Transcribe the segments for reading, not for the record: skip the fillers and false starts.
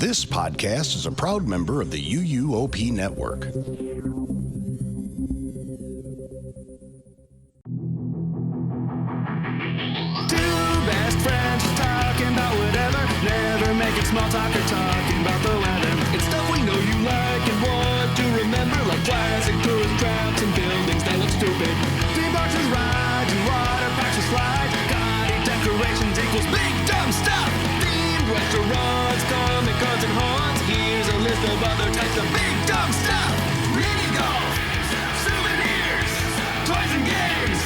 This podcast is a proud member of the UUOP Network. Two best friends talking about whatever, never making small talk or talking about the weather. It's stuff we know you like and want to remember, like classic tourist traps and buildings that look stupid. Theme parks with rides and water parks with slides. Gaudy decorations equals big dumb stuff. Themed restaurants, comic cons and haunts. Here's a list of other types of big dumb stuff. Mini golf, souvenirs, toys and games,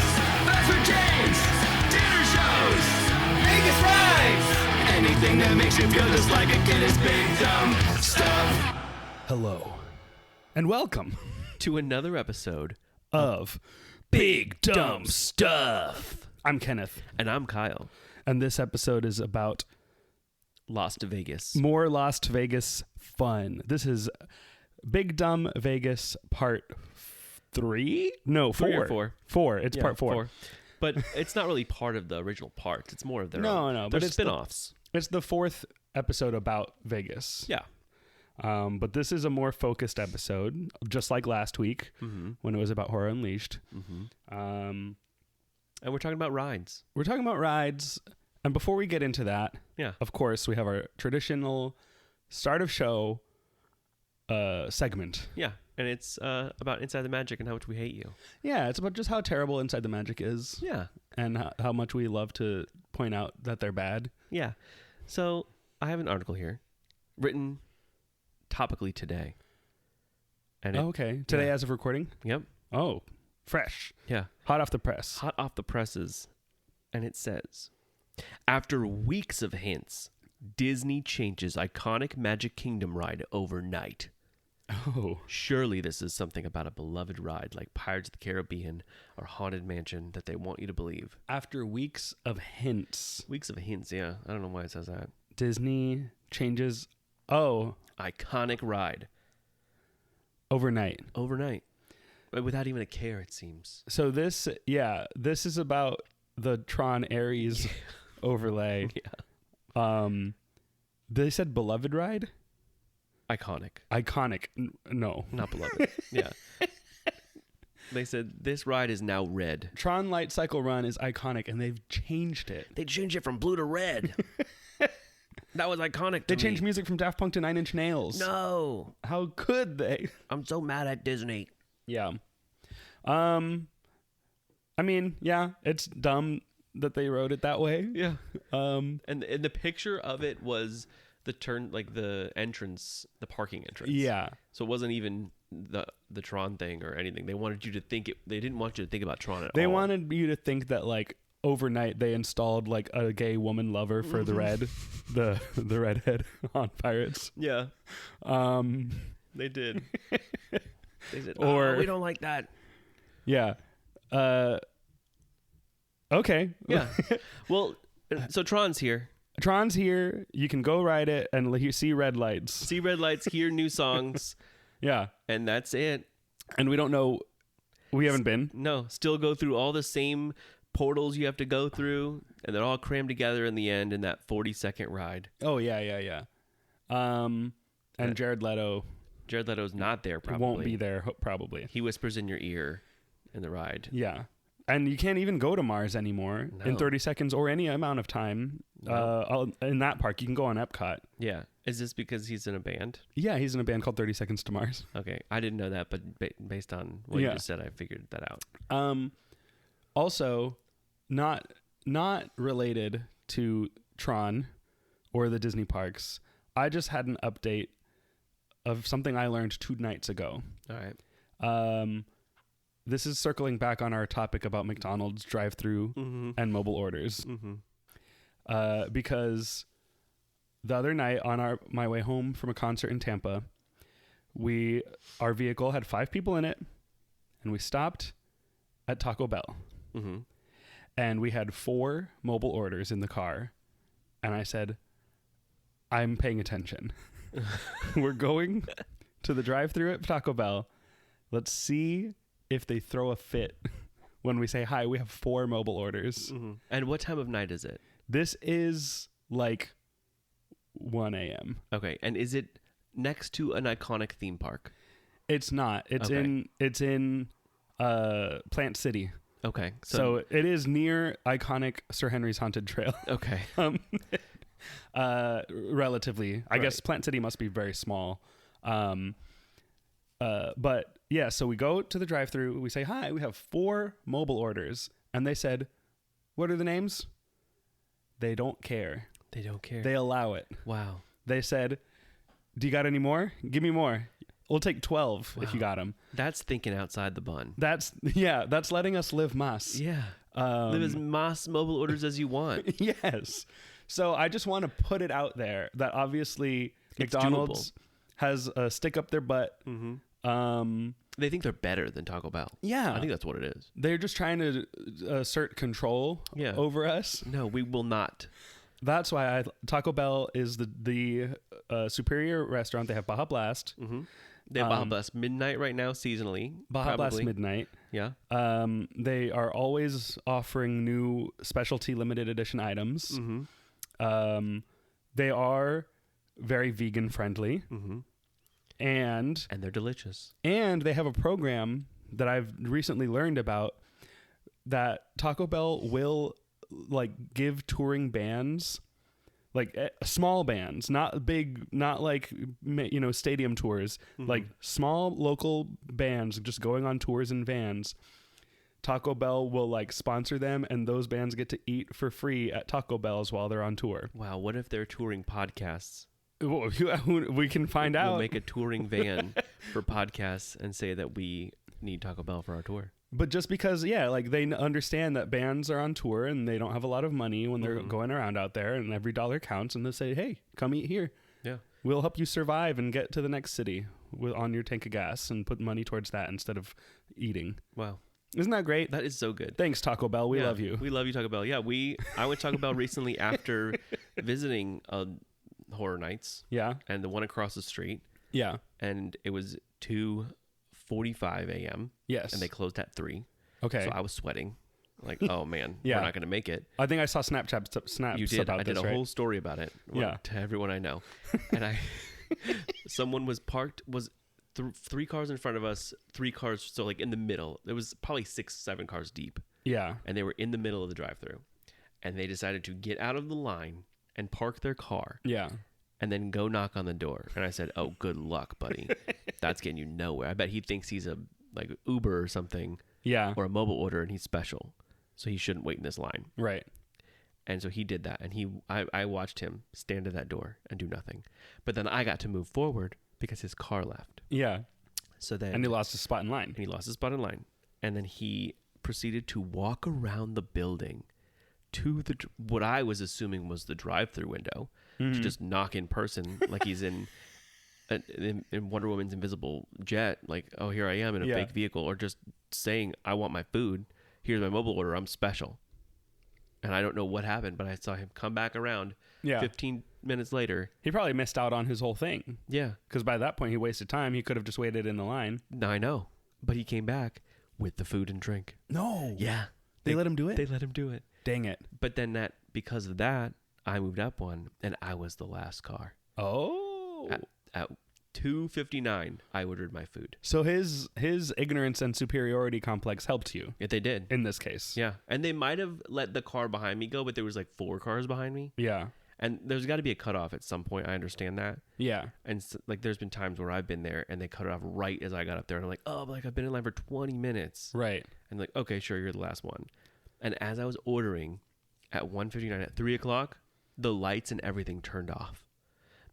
fast food chains, dinner shows, Vegas rides. Anything that makes you feel just like a kid is big dumb stuff. Hello, and welcome to another episode of Big Dumb Stuff. I'm Kenneth, and I'm Kyle. and this episode is about Lost to Vegas. more Las Vegas fun. This is Big Dumb Vegas Part 3? No, 4. Three or four. 4. It's Yeah, Part 4. But it's not really part of the original parts. It's more of their own. No, They're but it's spin-offs. It's the 4th episode about Vegas. Yeah. But this is a more focused episode, just like last week when it was about Horror Unleashed. And we're talking about rides. We're talking about rides. And before we get into that, Yeah. of course, we have our traditional start of show segment. Yeah. And it's about Inside the Magic and how much we hate you. Yeah, it's about just how terrible Inside the Magic is Yeah. and how much we love to point out that they're bad. Yeah. So I have an article here written topically today. And it, Okay. Today yeah. as of recording? Yep. Oh, fresh. Yeah. Hot off the press. Hot off the presses. And it says, after weeks of hints, Disney changes iconic Magic Kingdom ride overnight. Oh. Surely this is something about a beloved ride like Pirates of the Caribbean or Haunted Mansion that they want you to believe. After weeks of hints, Weeks of hints, yeah. I don't know why it says that. Disney changes. Oh, Iconic ride. overnight. Overnight. But without even a care, it seems. So this is about the Tron Ares overlay. Yeah. They said beloved ride? Iconic. Iconic. No. Not beloved. Yeah. They said this ride is now red. Tron Light Cycle Run is iconic, and they've changed it. They changed it from blue to red. That was iconic to They me. changed music from Daft Punk to Nine Inch Nails. No. How could they? I'm so mad at Disney. Yeah. I mean, yeah, it's dumb that they wrote it that way. Yeah. And the picture of it was the entrance, the parking entrance. Yeah. So it wasn't even the Tron thing or anything. They wanted you to think it. They didn't want you to think about Tron at all. They wanted you to think that like overnight they installed like a gay woman lover for the red, the redhead on Pirates. Yeah. They did. They said, Or- we don't like that. Yeah. Okay. Yeah. Well, so Tron's here. Tron's here. You can go ride it and you see red lights. See red lights, hear new songs, Yeah. and that's it. And we don't know. We haven't been. No, still go through all the same portals you have to go through, and they're all crammed together in the end in that 40-second ride. Oh, yeah. And Jared Leto Jared Leto's not there, probably. won't be there, probably. He whispers in your ear in the ride. Yeah. And you can't even go to Mars anymore in No. 30 seconds or any amount of time. In that park, you can go on Epcot. Yeah. Is this because he's in a band? Yeah, he's in a band called 30 Seconds to Mars. Okay. I didn't know that, but based on what you just said, I figured that out. Also, not related to Tron or the Disney parks. I just had an update of something I learned 2 nights ago. All right. This is circling back on our topic about McDonald's drive-through and mobile orders. Because the other night on my way home from a concert in Tampa, our vehicle had 5 people in it, and we stopped at Taco Bell. And we had 4 mobile orders in the car. And I said, I'm paying attention. We're going to the drive-thru at Taco Bell. Let's see if they throw a fit when we say, hi, we have 4 mobile orders. And what time of night is it? This is like 1 a.m. Okay. And is it next to an iconic theme park? It's not. It's in Plant City. Okay. So it is near iconic Sir Henry's Haunted Trail. Okay. Relatively. I guess Plant City must be very small. But yeah, so we go to the drive-thru. We say, hi, we have 4 mobile orders. And they said, what are the names? They don't care. They don't care. They allow it. Wow. They said, do you got any more? Give me more. We'll take 12 if you got them. That's thinking outside the bun. That's letting us live mas. Yeah. Live as mas mobile orders as you want. Yes. So I just want to put it out there that obviously It's McDonald's has a stick up their butt. Mm-hmm. They think they're better than Taco Bell. Yeah. I think that's what it is. They're just trying to assert control over us. No, we will not. That's why Taco Bell is the superior restaurant. They have Baja Blast. Mm-hmm. They have Baja Blast Midnight right now, seasonally. Baja Blast Midnight. Yeah. They are always offering new specialty limited edition items. Mm-hmm. They are very vegan friendly. Mm-hmm. And they're delicious. And they have a program that I've recently learned about that Taco Bell will like give touring bands, like small bands, not big, not like, you know, stadium tours, like small local bands just going on tours in vans. Taco Bell will like sponsor them, and those bands get to eat for free at Taco Bell's while they're on tour. Wow. What if they're touring podcasts? We can find out. We'll make a touring van for podcasts and say that we need Taco Bell for our tour. But just because, like they understand that bands are on tour and they don't have a lot of money when they're going around out there, and every dollar counts, and they say, hey, come eat here. Yeah. We'll help you survive and get to the next city on your tank of gas and put money towards that instead of eating. Wow. Isn't that great? That is so good. Thanks, Taco Bell. We love you. We love you, Taco Bell. Yeah, I went to Taco Bell recently after visiting Horror Nights. Yeah. And the one across the street. Yeah. And it was 2:45 a.m. Yes. And they closed at 3. Okay. So I was sweating. Like, oh man, Yeah. we're not going to make it. I think I saw snaps You did. about I did this, a right? whole story about it. Yeah. To everyone I know. And someone was parked, 3 cars in front of us, 3 cars. So like in the middle, there was probably 6-7 cars deep. Yeah. And they were in the middle of the drive-thru, and they decided to get out of the line and park their car. Yeah. And then go knock on the door. And I said, oh, good luck, buddy. That's getting you nowhere. I bet he thinks he's a like Uber or something. Yeah. Or a mobile order, and he's special. So he shouldn't wait in this line. Right. And so he did that. And I watched him stand at that door and do nothing. But then I got to move forward because his car left. Yeah. So then... And he lost his spot in line. And he lost his spot in line. And then he proceeded to walk around the building to what I was assuming was the drive-thru window to just knock in person like he's in Wonder Woman's invisible jet. Like, oh, here I am in a fake vehicle. Or just saying, I want my food. Here's my mobile order. I'm special. And I don't know what happened, but I saw him come back around 15 minutes later. He probably missed out on his whole thing. Yeah. Because by that point, he wasted time. He could have just waited in the line. No, I know. But he came back with the food and drink. No. Yeah. They let him do it? They let him do it. Dang it. But then because of that, I moved up one, and I was the last car. Oh. At 2:59, I ordered my food. So his ignorance and superiority complex helped you. Yeah, they did. In this case. Yeah. And they might have let the car behind me go, but there was like 4 cars behind me. Yeah. And there's got to be a cutoff at some point. I understand that. Yeah. And like there's been times where I've been there and they cut it off right as I got up there. And I'm like, oh, but like I've been in line for 20 minutes. Right. And like, okay, sure, you're the last one. And as I was ordering at 1:59, at 3 o'clock, the lights and everything turned off.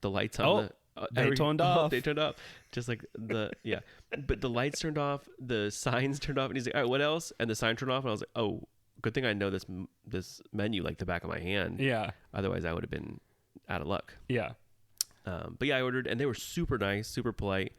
The lights on they turned off. They turned off. Just like but the lights turned off, the signs turned off, and he's like, all right, what else? And the sign turned off, and I was like, oh, good thing I know this menu like the back of my hand. Yeah. Otherwise, I would have been out of luck. Yeah. But yeah, I ordered, and they were super nice, super polite,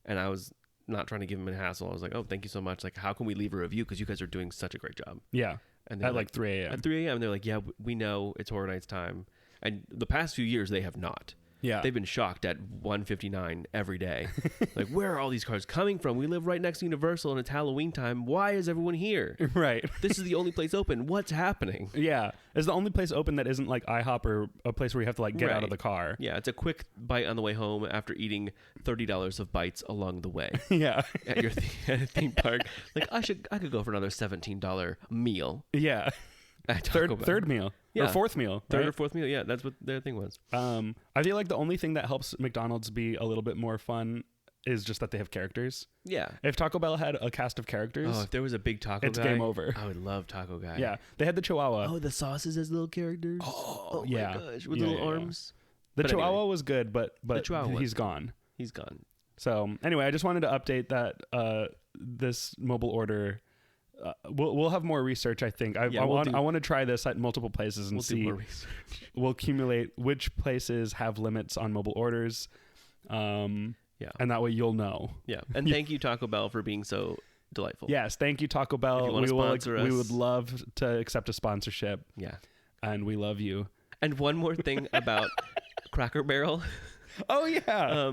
and I was not trying to give them a hassle. I was like, oh, thank you so much. Like, how can we leave a review? Because you guys are doing such a great job. Yeah. And at like 3 a.m. At 3 a.m. They're like, yeah, we know it's Horror Nights time. And the past few years, they have not. Yeah. They've been shocked at 1:59 every day. Like, where are all these cars coming from? We live right next to Universal and it's Halloween time. Why is everyone here? Right. This is the only place open. What's happening? Yeah. It's the only place open that isn't like IHOP or a place where you have to like get out Right. of the car. Yeah, it's a quick bite on the way home after eating $30 of bites along the way Yeah. at your at a theme park. Like, I could go for another $17 meal Yeah. at Taco Bell. Third meal. Yeah. Or fourth meal. Third right? or fourth meal. Yeah, that's what their thing was. I feel like the only thing that helps McDonald's be a little bit more fun is just that they have characters. Yeah. If Taco Bell had a cast of characters, Oh, if there was a big taco it's guy, game over. I would love Taco Guy. yeah, they had the Chihuahua. Oh, the sauces as little characters. Oh yeah. my gosh, with Yeah, little yeah, yeah. arms. The But Chihuahua anyway, was good, but Chihuahua he's was gone. he's gone. So anyway, I just wanted to update that this mobile order. We'll have more research. I think I want to try this at multiple places and We'll do see. more research. We'll accumulate which places have limits on mobile orders. Yeah. And that way you'll know. Yeah, and thank you Taco Bell for being so delightful. Yes, thank you Taco Bell. If you wanna sponsor We us. would love to accept a sponsorship, Yeah. and we love you. And one more thing about Cracker Barrel. Oh yeah.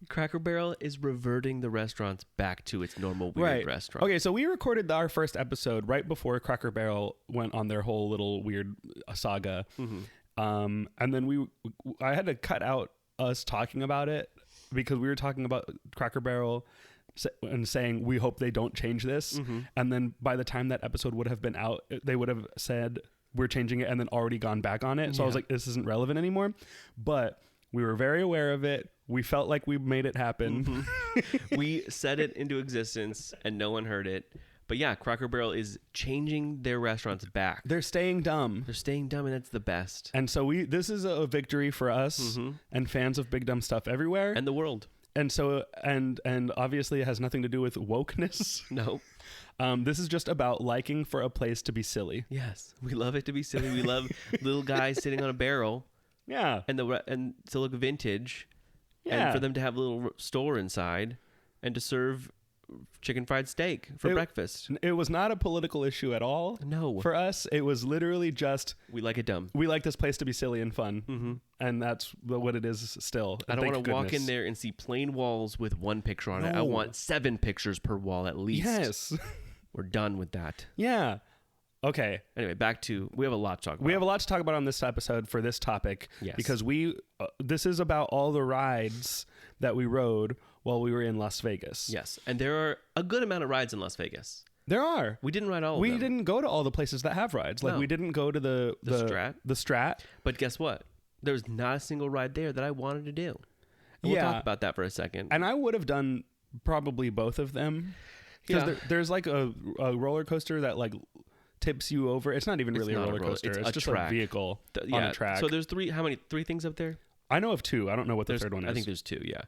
Cracker Barrel is reverting the restaurants back to its normal weird restaurant. Okay, so we recorded our first episode right before Cracker Barrel went on their whole little weird saga. And then I had to cut out us talking about it because we were talking about Cracker Barrel and saying we hope they don't change this. And then by the time that episode would have been out, they would have said we're changing it and then already gone back on it. So I was like, this isn't relevant anymore. But we were very aware of it. We felt like we made it happen. We set it into existence and no one heard it. But yeah, Cracker Barrel is changing their restaurants back. They're staying dumb. They're staying dumb, and that's the best. And so this is a victory for us and fans of big dumb stuff everywhere. And the world. And so and obviously it has nothing to do with wokeness. No. This is just about liking for a place to be silly. Yes. We love it to be silly. We love little guys sitting on a barrel Yeah. and to look vintage. Yeah. And for them to have a little store inside and to serve chicken fried steak for breakfast. It was not a political issue at all. No. For us, it was literally just We like it dumb. we like this place to be silly and fun. And that's what it is still. I don't Thank want to walk in goodness. there and see plain walls with one picture on it. I No. want 7 pictures per wall at least. Yes. We're done with that. Yeah. Okay. Anyway, we have a lot to talk about. We have a lot to talk about on this episode for this topic. Yes. Because this is about all the rides that we rode while we were in Las Vegas. Yes, and there are a good amount of rides in Las Vegas. There are. We didn't ride all of We them. didn't go to all the places that have rides. Like No. we didn't go to the Strat? The Strat. But guess what? There was not a single ride there that I wanted to do. And we'll Yeah. talk about that for a second. And I would have done probably both of them. Because Yeah. there's like a roller coaster that like tips you over. It's not even really a not a roller roller- coaster. it's It's a just track. a vehicle on Yeah, a track. So there's 3 things up there? I know of 2. I don't know what the third one is. I think there's 2, yeah.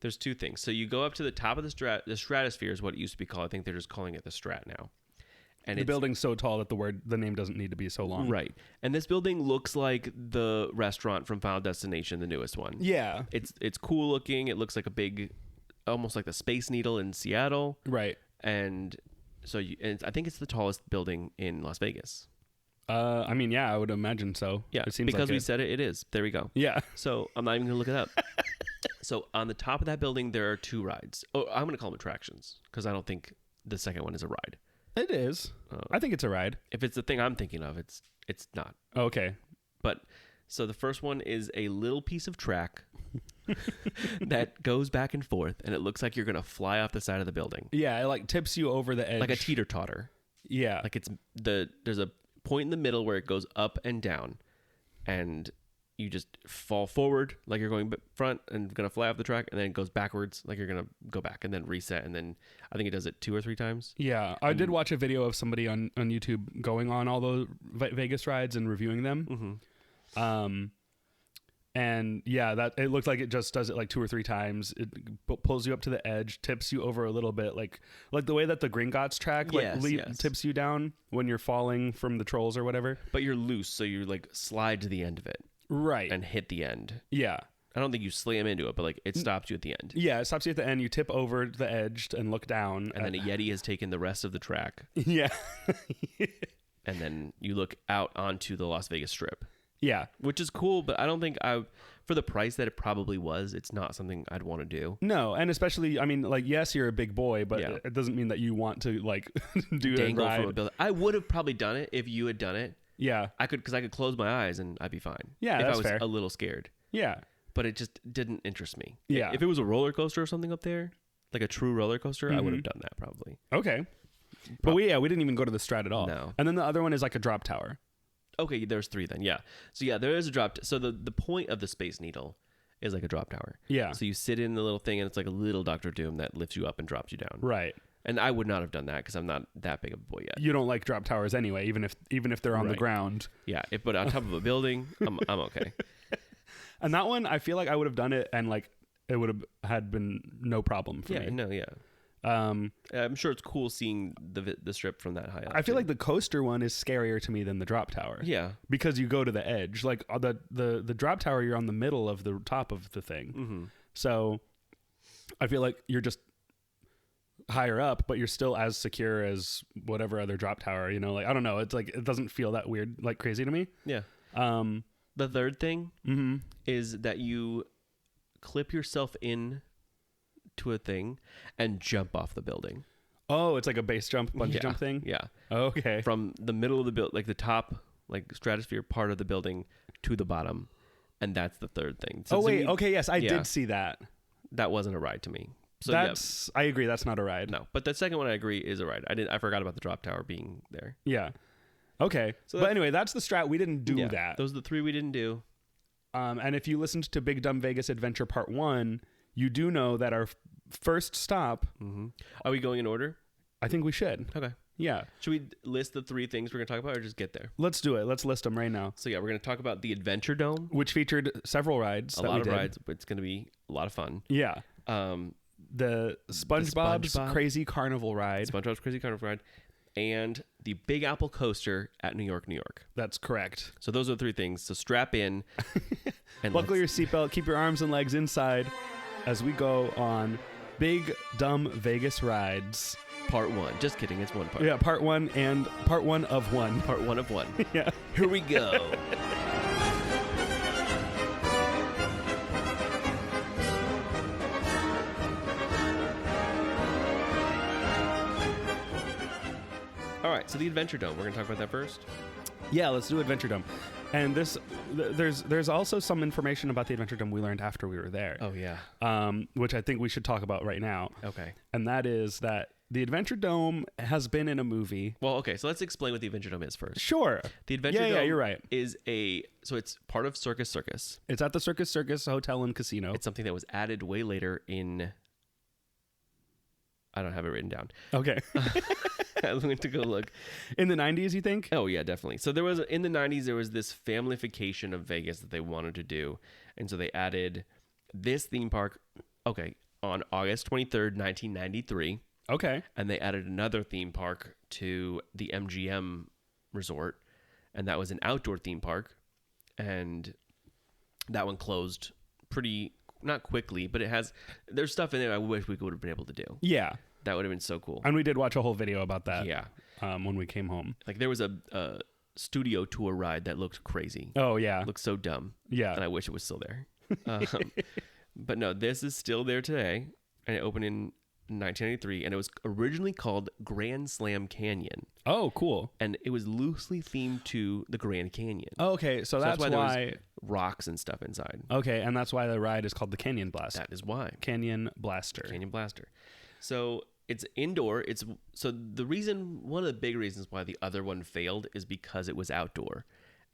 There's 2 things. So you go up to the top of the stratosphere is what it used to be called. I think they're just calling it the Strat now. And the building's so tall that the name doesn't need to be so long. Right. And this building looks like the restaurant from Final Destination, the newest one. Yeah. It's cool looking. It looks like a big, almost like the Space Needle in Seattle. Right. And so I think it's the tallest building in Las Vegas. I mean, yeah, I would imagine so. Yeah, It seems because like we it. said it is. There we go. Yeah. So I'm not even going to look it up. So on the top of that building, there are 2 rides. Oh, I'm going to call them attractions because I don't think the second one is a ride. It is. I think it's a ride. If it's the thing I'm thinking of, it's not. Okay. But so the first one is a little piece of track that goes back and forth, and it looks like you're going to fly off the side of the building. Yeah, it like tips you over the edge. Like a teeter-totter. Yeah. Like there's a point in the middle where it goes up and down, and you just fall forward like you're going front and going to fly off the track, and then it goes backwards like you're going to go back and then reset, and then I think it does it 2 or 3 times. Yeah, I did watch a video of somebody on YouTube going on all those Vegas rides and reviewing them. And yeah, that it looked like it just does it like 2 or 3 times. It pulls you up to the edge, tips you over a little bit, like the way that the Gringotts track Yes. tips you down when you're falling from the trolls or whatever. But you're loose, so you like slide to the end of it Right. and hit the end. Yeah. I don't think you slam into it, but like it stops you at the end. Yeah, it stops you at the end. You tip over the edge and look down. And then a Yeti has taken the rest of the track, Yeah. and then you look out onto the Las Vegas Strip. Yeah. Which is cool, but I don't think for the price that it probably was, it's not something I'd want to do. No, and especially, I mean, like, yes, you're a big boy, but Yeah. it doesn't mean that you want to like do a Dangle ride. from a building. I would have probably done it if you had done it. Yeah, Because I could close my eyes and I'd be fine. Yeah, if that's I was fair. a little scared. yeah, But it just didn't interest me. Yeah. If it was a roller coaster or something up there, like a true roller coaster, I would Mm-hmm. have done that probably. okay. But we didn't even go to the Strat at all. No. And then the other one is like a drop tower. Okay, there's 3 then. Yeah. So yeah, there is a drop. So the point of the Space Needle is like a drop tower. Yeah. So you sit in the little thing and it's like a little Doctor Doom that lifts you up and drops you down. Right. And I would not have done that because I'm not that big of a boy yet. You don't like drop towers anyway, even if they're on the Right. ground. Yeah. But on top of a building, I'm okay. And that one, I feel like I would have done it, and like it would have had been no problem for Yeah. me. No. Yeah. I'm sure it's cool seeing the strip from that high up. I feel too. like the coaster one is scarier to me than the drop tower. Yeah. Because you go to the edge. Like the drop tower, you're on the middle of the top of the thing. Mm-hmm. So I feel like you're just higher up, but you're still as secure as whatever other drop tower, you know, like, I don't know. It's like, it doesn't feel that weird, like crazy to me. Yeah. Um, The third thing mhm. is that you clip yourself in to a thing and jump off the building. Oh, it's like a base jump, bungee jump thing. Yeah. Okay. From the middle of the build, like the top, like stratosphere part of the building to the bottom. And that's the third thing. So Oh to wait. me, Okay. Yes, I yeah. did see that. That wasn't a ride to me. So That's. I agree. That's not a ride. no. But the second one I agree is a ride. I forgot about the drop tower being there. Yeah. Okay. So But that's- anyway, that's the strat. We didn't do Yeah, that. Those are the 3 we didn't do. And if you listened to Big Dumb Vegas Adventure Part 1, you do know that our first stop, Mm-hmm. Are we going in order? I think we should. Okay. Yeah. Should we list the 3 things we're going to talk about or just get there? Let's do it. Let's list them right now. So yeah, we're going to talk about the Adventuredome. Which featured several rides. A that lot we of did. rides, but it's going to be a lot of fun. Yeah. The SpongeBob's SpongeBob. Crazy Carnival ride. SpongeBob's Crazy Carnival ride, and the Big Apple Coaster at New York, New York. That's correct. So those are the 3 things. So strap in. And Buckle your seatbelt. Keep your arms and legs inside as we go on Big Dumb Vegas rides. part 1. Just kidding. It's one part. Yeah, part 1 and part 1 of 1. Part 1 of 1. Yeah. Here we go. All right, so the Adventuredome. We're going to talk about that first. Yeah, let's do Adventuredome. And there's also some information about the Adventuredome we learned after we were there. Oh, yeah. Which I think we should talk about right now. Okay. And that is that the Adventuredome has been in a movie. Well, okay, so let's explain what the Adventuredome is first. Sure. The Adventuredome Yeah, you're right. is so it's part of Circus. It's at the Circus Hotel and Casino. It's something that was added way later in... I don't have it written down. Okay. I went to go look. In the 90s, you think? Oh yeah, definitely. So there was in the 90s there was this familyfication of Vegas that they wanted to do, and so they added this theme park. Okay, on August 23rd, 1993, Okay. and they added another theme park to the MGM resort, and that was an outdoor theme park, and that one closed pretty not quickly, but there's stuff in there I wish we would have been able to do. Yeah. That would have been so cool. And we did watch a whole video about that. Yeah. When we came home. Like there was a studio tour ride that looked crazy. Oh, yeah. It looked so dumb. Yeah. And I wish it was still there. But no, this is still there today. And it opened in 1993. And it was originally called Grand Slam Canyon. Oh, cool. And it was loosely themed to the Grand Canyon. Oh, okay. So that's there why. was rocks and stuff inside. Okay. And that's why the ride is called the Canyon Blast. That is why. Canyon Blaster. Canyon Blaster. So it's indoor. One of the big reasons why the other one failed is because it was outdoor.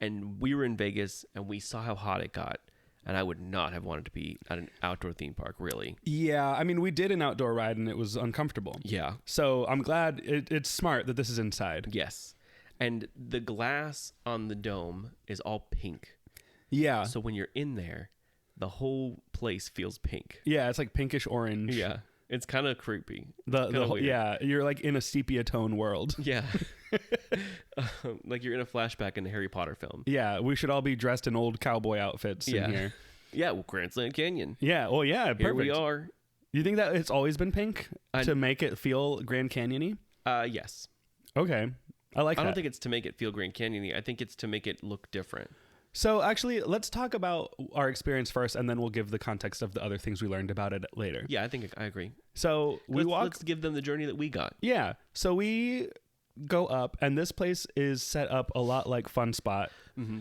And we were in Vegas and we saw how hot it got. And I would not have wanted to be at an outdoor theme park, really. Yeah. I mean, we did an outdoor ride and it was uncomfortable. Yeah. So I'm glad it's smart that this is inside. Yes. And the glass on the dome is all pink. Yeah. So when you're in there, the whole place feels pink. Yeah. It's like pinkish orange. Yeah. It's kind of creepy. The Kinda whole, weird. yeah. You're like in a sepia tone world. Yeah. Like you're in a flashback in a Harry Potter film. Yeah. We should all be dressed in old cowboy outfits Yeah. in here. Yeah, well, Grand Slam Canyon. Yeah. Well, yeah. Perfect. Here we are. You think that it's always been pink to make it feel Grand Canyon-y? Yes. Okay. I like that. I don't think it's to make it feel Grand Canyon-y. I think it's to make it look different. So actually, let's talk about our experience first, and then we'll give the context of the other things we learned about it later. Yeah, I think I agree. So Let's give them the journey that we got. Yeah. So we go up, and this place is set up a lot like Fun Spot,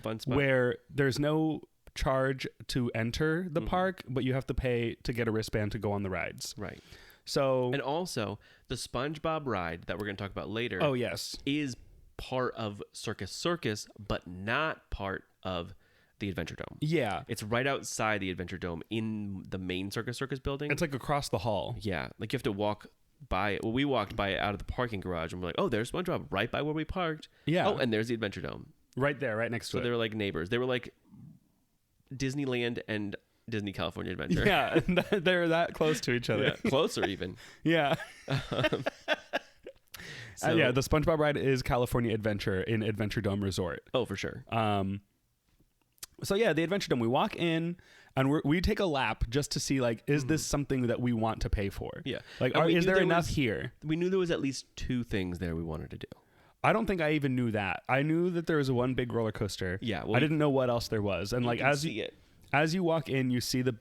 Fun Spot. where there's no charge to enter the park, but you have to pay to get a wristband to go on the rides. Right. So, And also, the SpongeBob ride that we're going to talk about later oh yes, is part of Circus, but not part of the Adventuredome. yeah, It's right outside the Adventuredome in the main Circus building. it's like across the hall. Yeah, like you have to walk by it. Well, we walked by it out of the parking garage, and we're like, oh, there's SpongeBob right by where we parked. Yeah. Oh, and there's the Adventuredome. Right there, right next to So it. they were like neighbors. They were like Disneyland and Disney California Adventure. Yeah, they're that close to each other. Yeah, closer even. Yeah. So, Yeah, the SpongeBob ride is California Adventure in Adventuredome Resort. Oh, for sure. So yeah, the Adventuredome, we walk in and we take a lap just to see, like, is this something that we want to pay for? Yeah. Like, And we is knew there there enough was- here? We knew there was at least 2 things there we wanted to do. I don't think I even knew that. I knew that there was one big roller coaster. Yeah, well, I didn't know what else there was. And like, can see it. as you walk in, you see the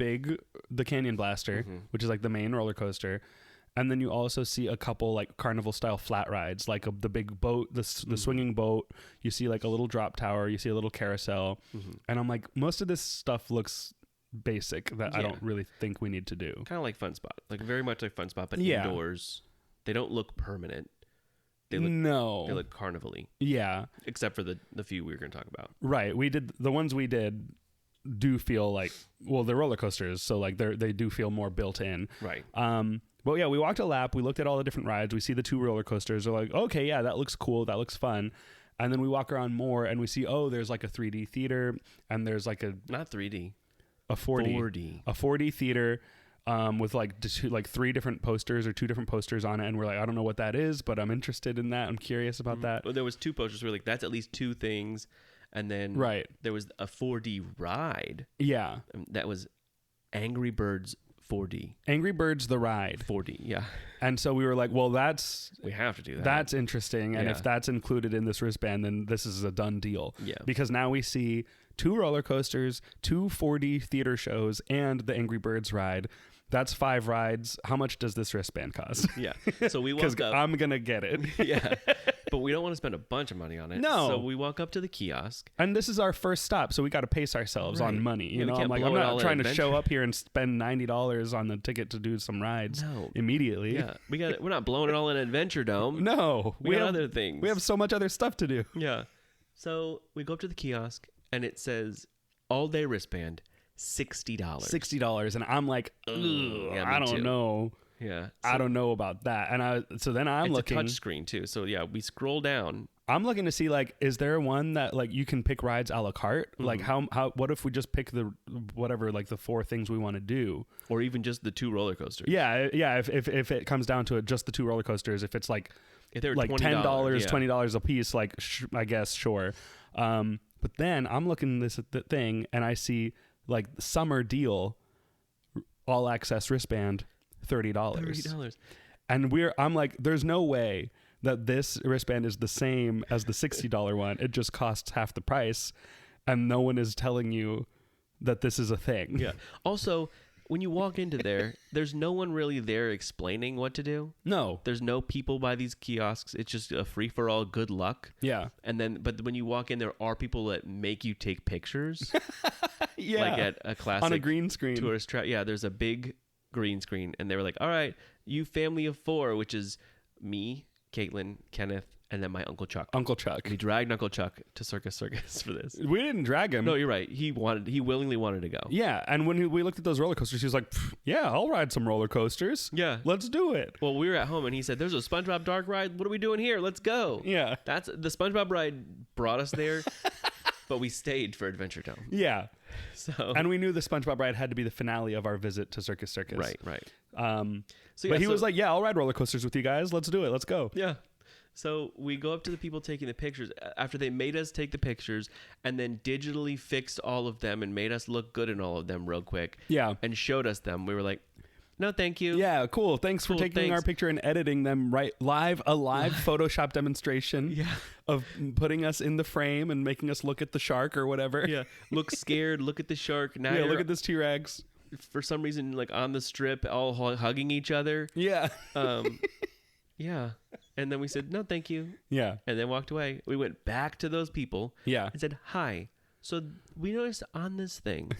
Canyon Blaster, Mm-hmm. which is like the main roller coaster. And then you also see a couple like Carnival style flat rides, like the big boat, the swinging boat. You see like a little drop tower. You see a little carousel. And I'm like, most of this stuff looks basic that I Yeah. don't really think we need to do. Kind of like Fun Spot. Like very much like Fun Spot, but Yeah. indoors. They don't look permanent. They No. look carnival-y, Yeah. except for the few we were going to talk about. Right. The ones we did do feel like, well, they're roller coasters. So like they do feel more built in. Right. But yeah, we walked a lap. We looked at all the different rides. We see the 2 roller coasters. We're like, okay, yeah, that looks cool. That looks fun. And then we walk around more and we see, oh, there's like a 3D theater and there's like Not 3D. a 4D. 4D. A 4D theater with like 3 different posters or 2 different posters on it. And we're like, I don't know what that is, but I'm interested in that. I'm curious about that. Well, there was 2 posters. We were like, that's at least 2 things. And then Right. there was a 4D ride. Yeah. That was Angry Birds 4D. Angry Birds the ride. 4D, yeah. And so we were like, well, We have to do that. that's interesting. And Yeah. if that's included in this wristband, then this is a done deal. Yeah. Because now we see 2 roller coasters, 2 4D theater shows, and the Angry Birds ride. That's 5 rides. How much does this wristband cost? Yeah. So we Because walk up. I'm going to get it. Yeah. But we don't want to spend a bunch of money on it. No. So we walk up to the kiosk. And this is our first stop, so we got to pace ourselves on Right. money. Yeah, You we know, can't I'm like, blow I'm it all not in trying to adventure. show up here and spend $90 on the ticket to do some rides No. immediately. Yeah. We're not blowing it all in Adventuredome. No, We got other things. We have so much other stuff to do. Yeah. So we go up to the kiosk and it says all day wristband, $60. $60, and I'm like, ugh, Yeah, I me don't too. know. Yeah. I don't know about that. And so then I'm It's looking. a touch screen too. So yeah, we scroll down. I'm looking to see, like, is there one that like you can pick rides a la carte? Like how what if we just pick the whatever, like the 4 things we want to do? Or even just the 2 roller coasters. Yeah. If it comes down to it, just the 2 roller coasters. If it's like If they were like $20, $10, yeah. $20 a piece, like I guess sure. But then I'm looking this at the thing and I see like summer deal, all access wristband, $30. $30. And I'm like, there's no way that this wristband is the same as the $60 one. It just costs half the price, and no one is telling you that this is a thing. Yeah. Also, when you walk into there, there's no one really there explaining what to do. No. There's no people by these kiosks. It's just a free for all. Good luck. Yeah. And then, but when you walk in, there are people that make you take pictures, Yeah. like at a classic on a green screen. tourist trap. Yeah, there's a big green screen, and they were like, "All right, you family of 4," which is me, Caitlin, Kenneth, and then my Uncle Chuck. Uncle Chuck. We dragged Uncle Chuck to Circus for this. We didn't drag him. No, you're right. He willingly wanted to go. Yeah. And when we looked at those roller coasters, he was like, yeah, I'll ride some roller coasters. Yeah. Let's do it. Well, we were at home, and he said, "There's a SpongeBob Dark ride. What are we doing here? Let's go." Yeah. That's the SpongeBob ride brought us there, but we stayed for Adventuredome. Yeah. So And we knew the SpongeBob ride had to be the finale of our visit to Circus. right. So but he was like, yeah, I'll ride roller coasters with you guys. Let's do it. Let's go. Yeah. So we go up to the people taking the pictures after they made us take the pictures and then digitally fixed all of them and made us look good in all of them real quick. Yeah. And showed us them. We were like, no, thank you. Yeah, cool. Thanks for Cool, taking our thanks. picture and editing them a live Photoshop demonstration of putting us in the frame and making us look at the shark or whatever. Yeah. Look scared. Look at the shark. Now Yeah, you're, look at this T-Rex. for some reason, like on the strip, all hugging each other. Yeah. Yeah. And then we said, no, thank you. Yeah. And then walked away. We went back to those people Yeah. and said, hi. So we noticed on this thing,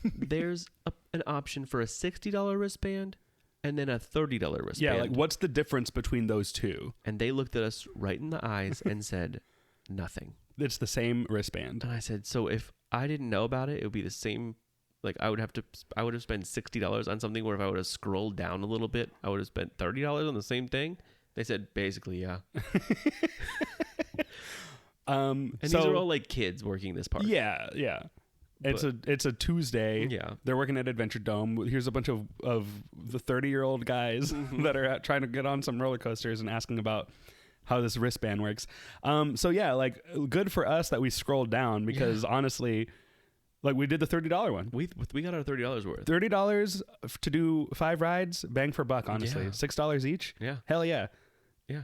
there's an option for a $60 wristband and then a $30 wristband. Yeah, like what's the difference between those two? And they looked at us right in the eyes and said, nothing. It's the same wristband. And I said, so if I didn't know about it, it would be the same. Like I would have spent $60 on something where if I would have scrolled down a little bit, I would have spent $30 on the same thing. They said, basically, yeah. And these are all like kids working this part. Yeah, yeah. It's a Tuesday. Yeah. They're working at Adventuredome. Here's a bunch of the 30-year-old guys that are trying to get on some roller coasters and asking about how this wristband works. So yeah, like good for us that we scrolled down because honestly, like we did the $30 one. We got our $30 worth. $30 to do 5 rides, bang for buck, honestly. Yeah. $6 each. Yeah. Hell yeah. Yeah.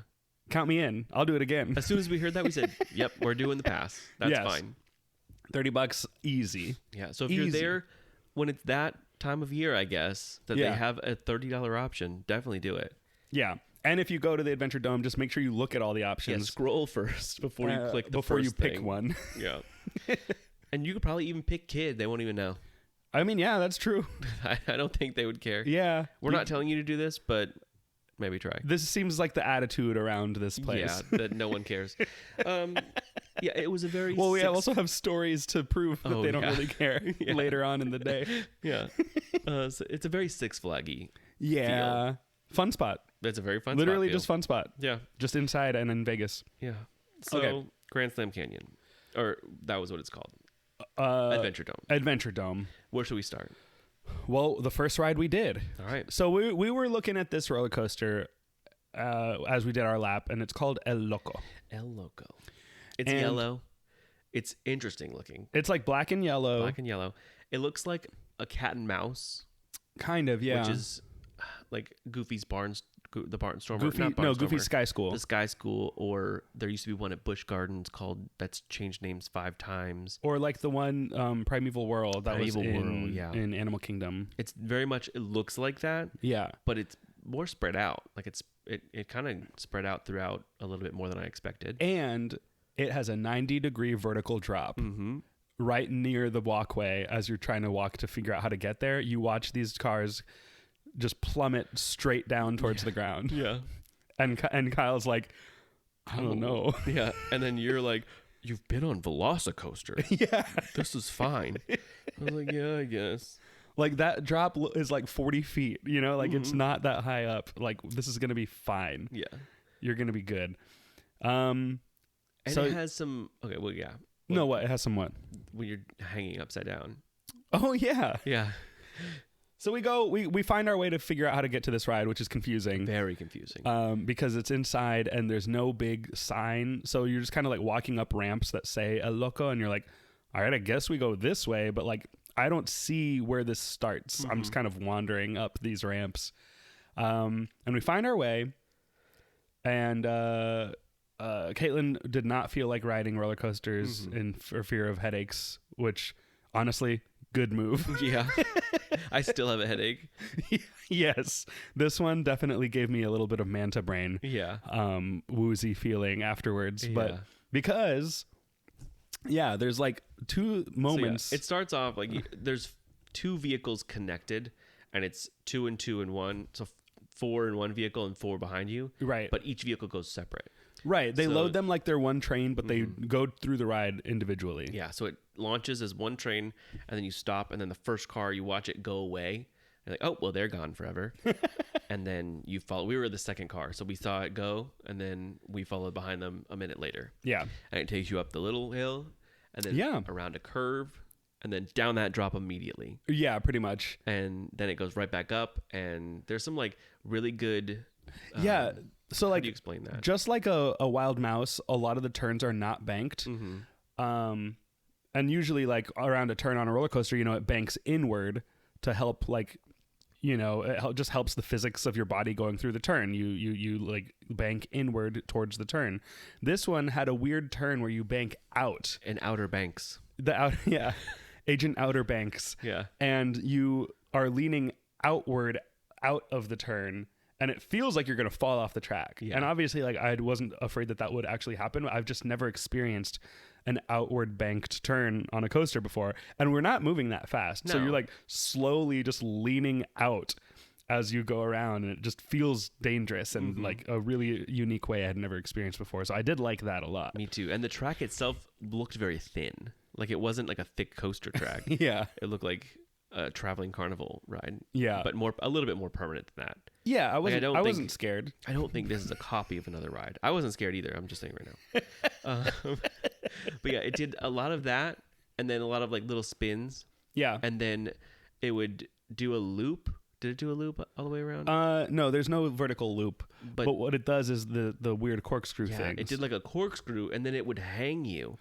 Count me in. I'll do it again. As soon as we heard that, we said, yep, we're doing the pass. That's Yes. fine. $30 easy. Yeah. So if Easy. you're there when it's that time of year, I guess, that Yeah. they have a $30 option, definitely do it. Yeah. And if you go to the Adventuredome, just make sure you look at all the Yeah, options scroll first before you click the before you first pick thing. one. Yeah. And you could probably even pick kid. They won't even know. I mean, yeah, that's true. I don't think they would care. Yeah. We're not telling you to do this, but maybe try. This seems like the attitude around this place. Yeah, that no one cares. Yeah, it was a very Well, we also have stories to prove that Oh, they don't yeah. really care Yeah. later on in the day. yeah. So it's a very Six Flaggy. Yeah. Fun spot. It's a very fun. Literally spot just fun spot. feel. Just inside and in Vegas. Yeah. So Okay. Grand Slam Canyon, or that was what it's called. Adventuredome. Adventuredome. Where should we start? Well, the first ride we did. All right. So we were looking at this roller coaster as we did our lap, and it's called El Loco. El Loco. It's And- yellow. It's interesting looking. It's like black and yellow. Black and yellow. It looks like a cat and mouse, Kind of, yeah. which is like Goofy's the Barnstormer. Goofy, not no, Barnstormer. Goofy Sky School. The Sky School, or there used to be one at Busch Gardens called that's changed names 5 times. Or like the one Primeval World that Primeval was World, yeah. in Animal Kingdom. It's very much, it looks like that, Yeah. but it's more spread out. Like it kind of spread out throughout a little bit more than I expected. And it has a 90-degree vertical drop right near the walkway as you're trying to walk to figure out how to get there. You watch these cars just plummet straight down towards the ground. Yeah. And Kyle's like, I don't know. Yeah. And then you're like, you've been on Velocicoaster. Yeah. This is fine. I was like, yeah, I guess. Like that drop is like 40 feet, you know, like it's not that high up. Like this is going to be fine. Yeah. You're going to be good. And So- it has some, okay, well, yeah. No, what? It has some what? When you're hanging upside down. Oh, yeah. Yeah. So we find our way to figure out how to get to this ride, which is confusing. Very confusing. Because it's inside and there's no big sign. So you're just kind of like walking up ramps that say El Loco and you're like, all right, I guess we go this way. But like, I don't see where this starts. I'm just kind of wandering up these ramps. And we find our way and Caitlin did not feel like riding roller coasters for fear of headaches, which honestly, good move. Yeah. I still have a headache. Yes, this one definitely gave me a little bit of manta brain, Yeah. woozy feeling afterwards. But Yeah. because, there's like 2 moments. So, yeah, it starts off like there's 2 vehicles connected, and it's 2 and 2 and 1. So 4 in one vehicle and 4 behind you. Right. But each vehicle goes separate. Right. They So- load them like they're one train, but they go through the ride individually. Yeah. So it launches as one train, and then you stop, and then the first car, you watch it go away. You're like, oh, well, they're gone forever. And then you follow. We were the second car, so we saw it go, and then we followed behind them a minute later. Yeah. And it takes you up the little hill, and then around a curve, and then down that drop immediately. Yeah, pretty much. And then it goes right back up, and there's some like really good. Yeah. So How like do you explain that? just like a wild mouse, a lot of the turns are not banked. And usually like around a turn on a roller coaster, you know, it banks inward to help like it just helps the physics of your body going through the turn. You like bank inward towards the turn. This one had a weird turn where you bank out. And Outer Banks. Yeah. Agent Outer Banks. Yeah. And you are leaning outward out of the turn, and it feels like you're going to fall off the track. Yeah. And obviously, like, I wasn't afraid that would actually happen. I've just never experienced an outward banked turn on a coaster before, and we're not moving that fast. So No. you're like slowly just leaning out as you go around, and it just feels dangerous and like a really unique way I had never experienced before. So I did like that a lot. Me too. And the track itself looked very thin. Like it wasn't like a thick coaster track. Yeah. It looked like a traveling carnival ride. Yeah. But a little bit more permanent than that. Yeah, I wasn't. don't I think- wasn't scared. I don't think this is a copy of another ride. I wasn't scared either. I'm just saying right now. But yeah, it did a lot of that, and then a lot of like little spins, Yeah. and then it would do a loop. Did it do a loop all the way around? No, there's no vertical loop. But- But what it does is the weird corkscrew yeah, thing. it did like a corkscrew, and then it would hang you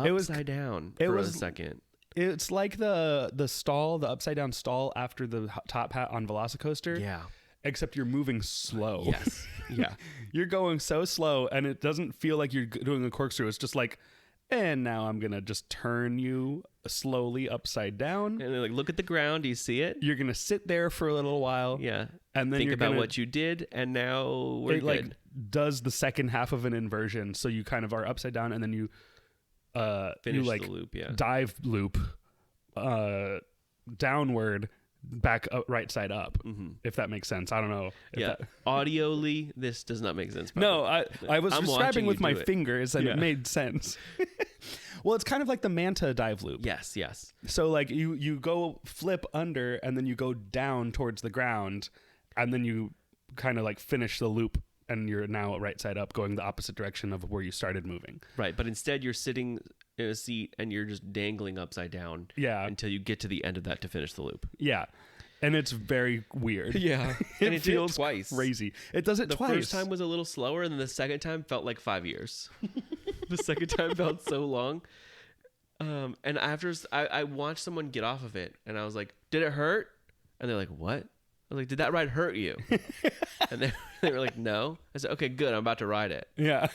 It was- upside down it for a was- second. It's like the stall, the upside down stall after the top hat on Velocicoaster. Yeah. Except you're moving slow. Yes. Yeah. You're going so slow, and it doesn't feel like you're doing a corkscrew. It's just like, and now I'm gonna just turn you slowly upside down. And then, like, look at the ground. Do you see it? You're gonna sit there for a little while. Yeah. And then think you're about gonna, what you did, and now we're it good. like does the second half of an inversion, so you kind of are upside down, and then you Finish like the loop. Yeah. dive loop downward back up, right side up, if that makes sense. I don't know if Yeah. that- Audially, this does not make sense. no, I was I'm describing watching with you my do it. fingers, and Yeah. it made sense. Well, it's kind of like the Manta dive loop. Yes. Yes. So like you go flip under, and then you go down towards the ground, and then you kind of like finish the loop, and you're now right side up, going the opposite direction of where you started moving. Right. But instead, you're sitting in a seat and you're just dangling upside down. Yeah. Until you get to the end of that to finish the loop. Yeah. And it's very weird. Yeah. And it did it feels twice. crazy. It does it The twice. first time was a little slower, and then the second time felt like 5 years. The second time felt so long. And after I watched someone get off of it, and I was like, "Did it hurt?" And they're like, "What?" I was like, "Did that ride hurt you?" And they were like, "No." I said, "Okay, good. I'm about to ride it." Yeah.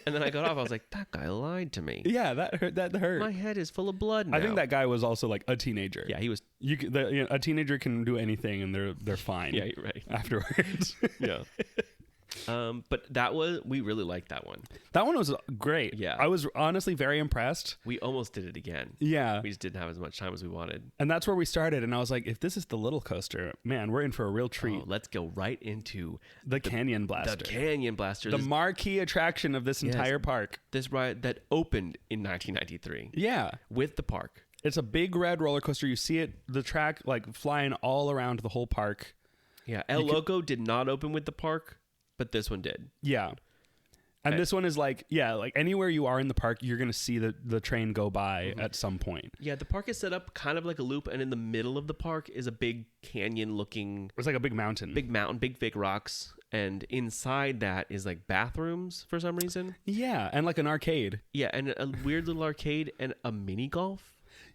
And then I got off. I was like, "That guy lied to me. Yeah, that hurt. That hurt. My head is full of blood now." I think that guy was also like a teenager. Yeah, he was. A teenager can do anything, and they're fine. Yeah, you're right. Afterwards. Yeah. But we really liked that one. That one was great. Yeah. I was honestly very impressed. We almost did it again. Yeah. We just didn't have as much time as we wanted. And that's where we started. And I was like, if this is the little coaster, man, we're in for a real treat. Oh, let's go right into the Canyon Blaster. the Canyon Blaster. The marquee attraction of this entire park. This ride that opened in 1993 Yeah. with the park. It's a big red roller coaster. You see it, the track like flying all around the whole park. Yeah, El Loco did not open with the park, but this one did. Yeah. And this one is like, like anywhere you are in the park, you're going to see the train go by at some point. Yeah, the park is set up kind of like a loop, and in the middle of the park is a big canyon-looking It's like a big mountain. mountain, big fake rocks, and inside that is like bathrooms for some reason. Yeah. And like an arcade. Yeah, and a weird little arcade and a mini golf.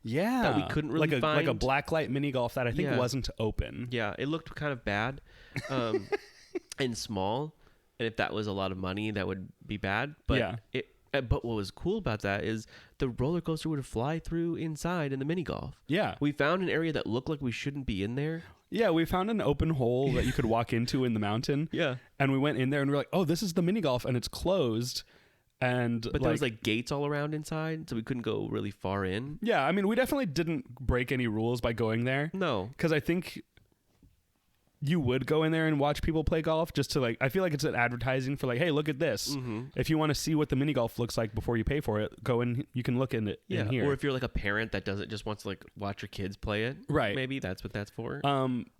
Yeah. That we couldn't really like a find. blacklight mini golf that I think Yeah. wasn't open. Yeah, it looked kind of bad and small. And if that was a lot of money, that would be bad. But Yeah. But what was cool about that is the roller coaster would fly through inside in the mini golf. Yeah. We found an area that looked like we shouldn't be in there. Yeah, we found an open hole that you could walk into in the mountain. Yeah. And we went in there and we were like, oh, this is the mini golf, and it's closed. And But there was like gates all around inside, so we couldn't go really far in. yeah, I mean, we definitely didn't break any rules by going there. No. Because I think you would go in there and watch people play golf just to like, I feel like it's an advertising for like, hey, look at this. If you want to see what the mini golf looks like before you pay for it, go in, you can look in it in here. Or if you're like a parent that doesn't just wants to like watch your kids play it. Right. Maybe that's what that's for.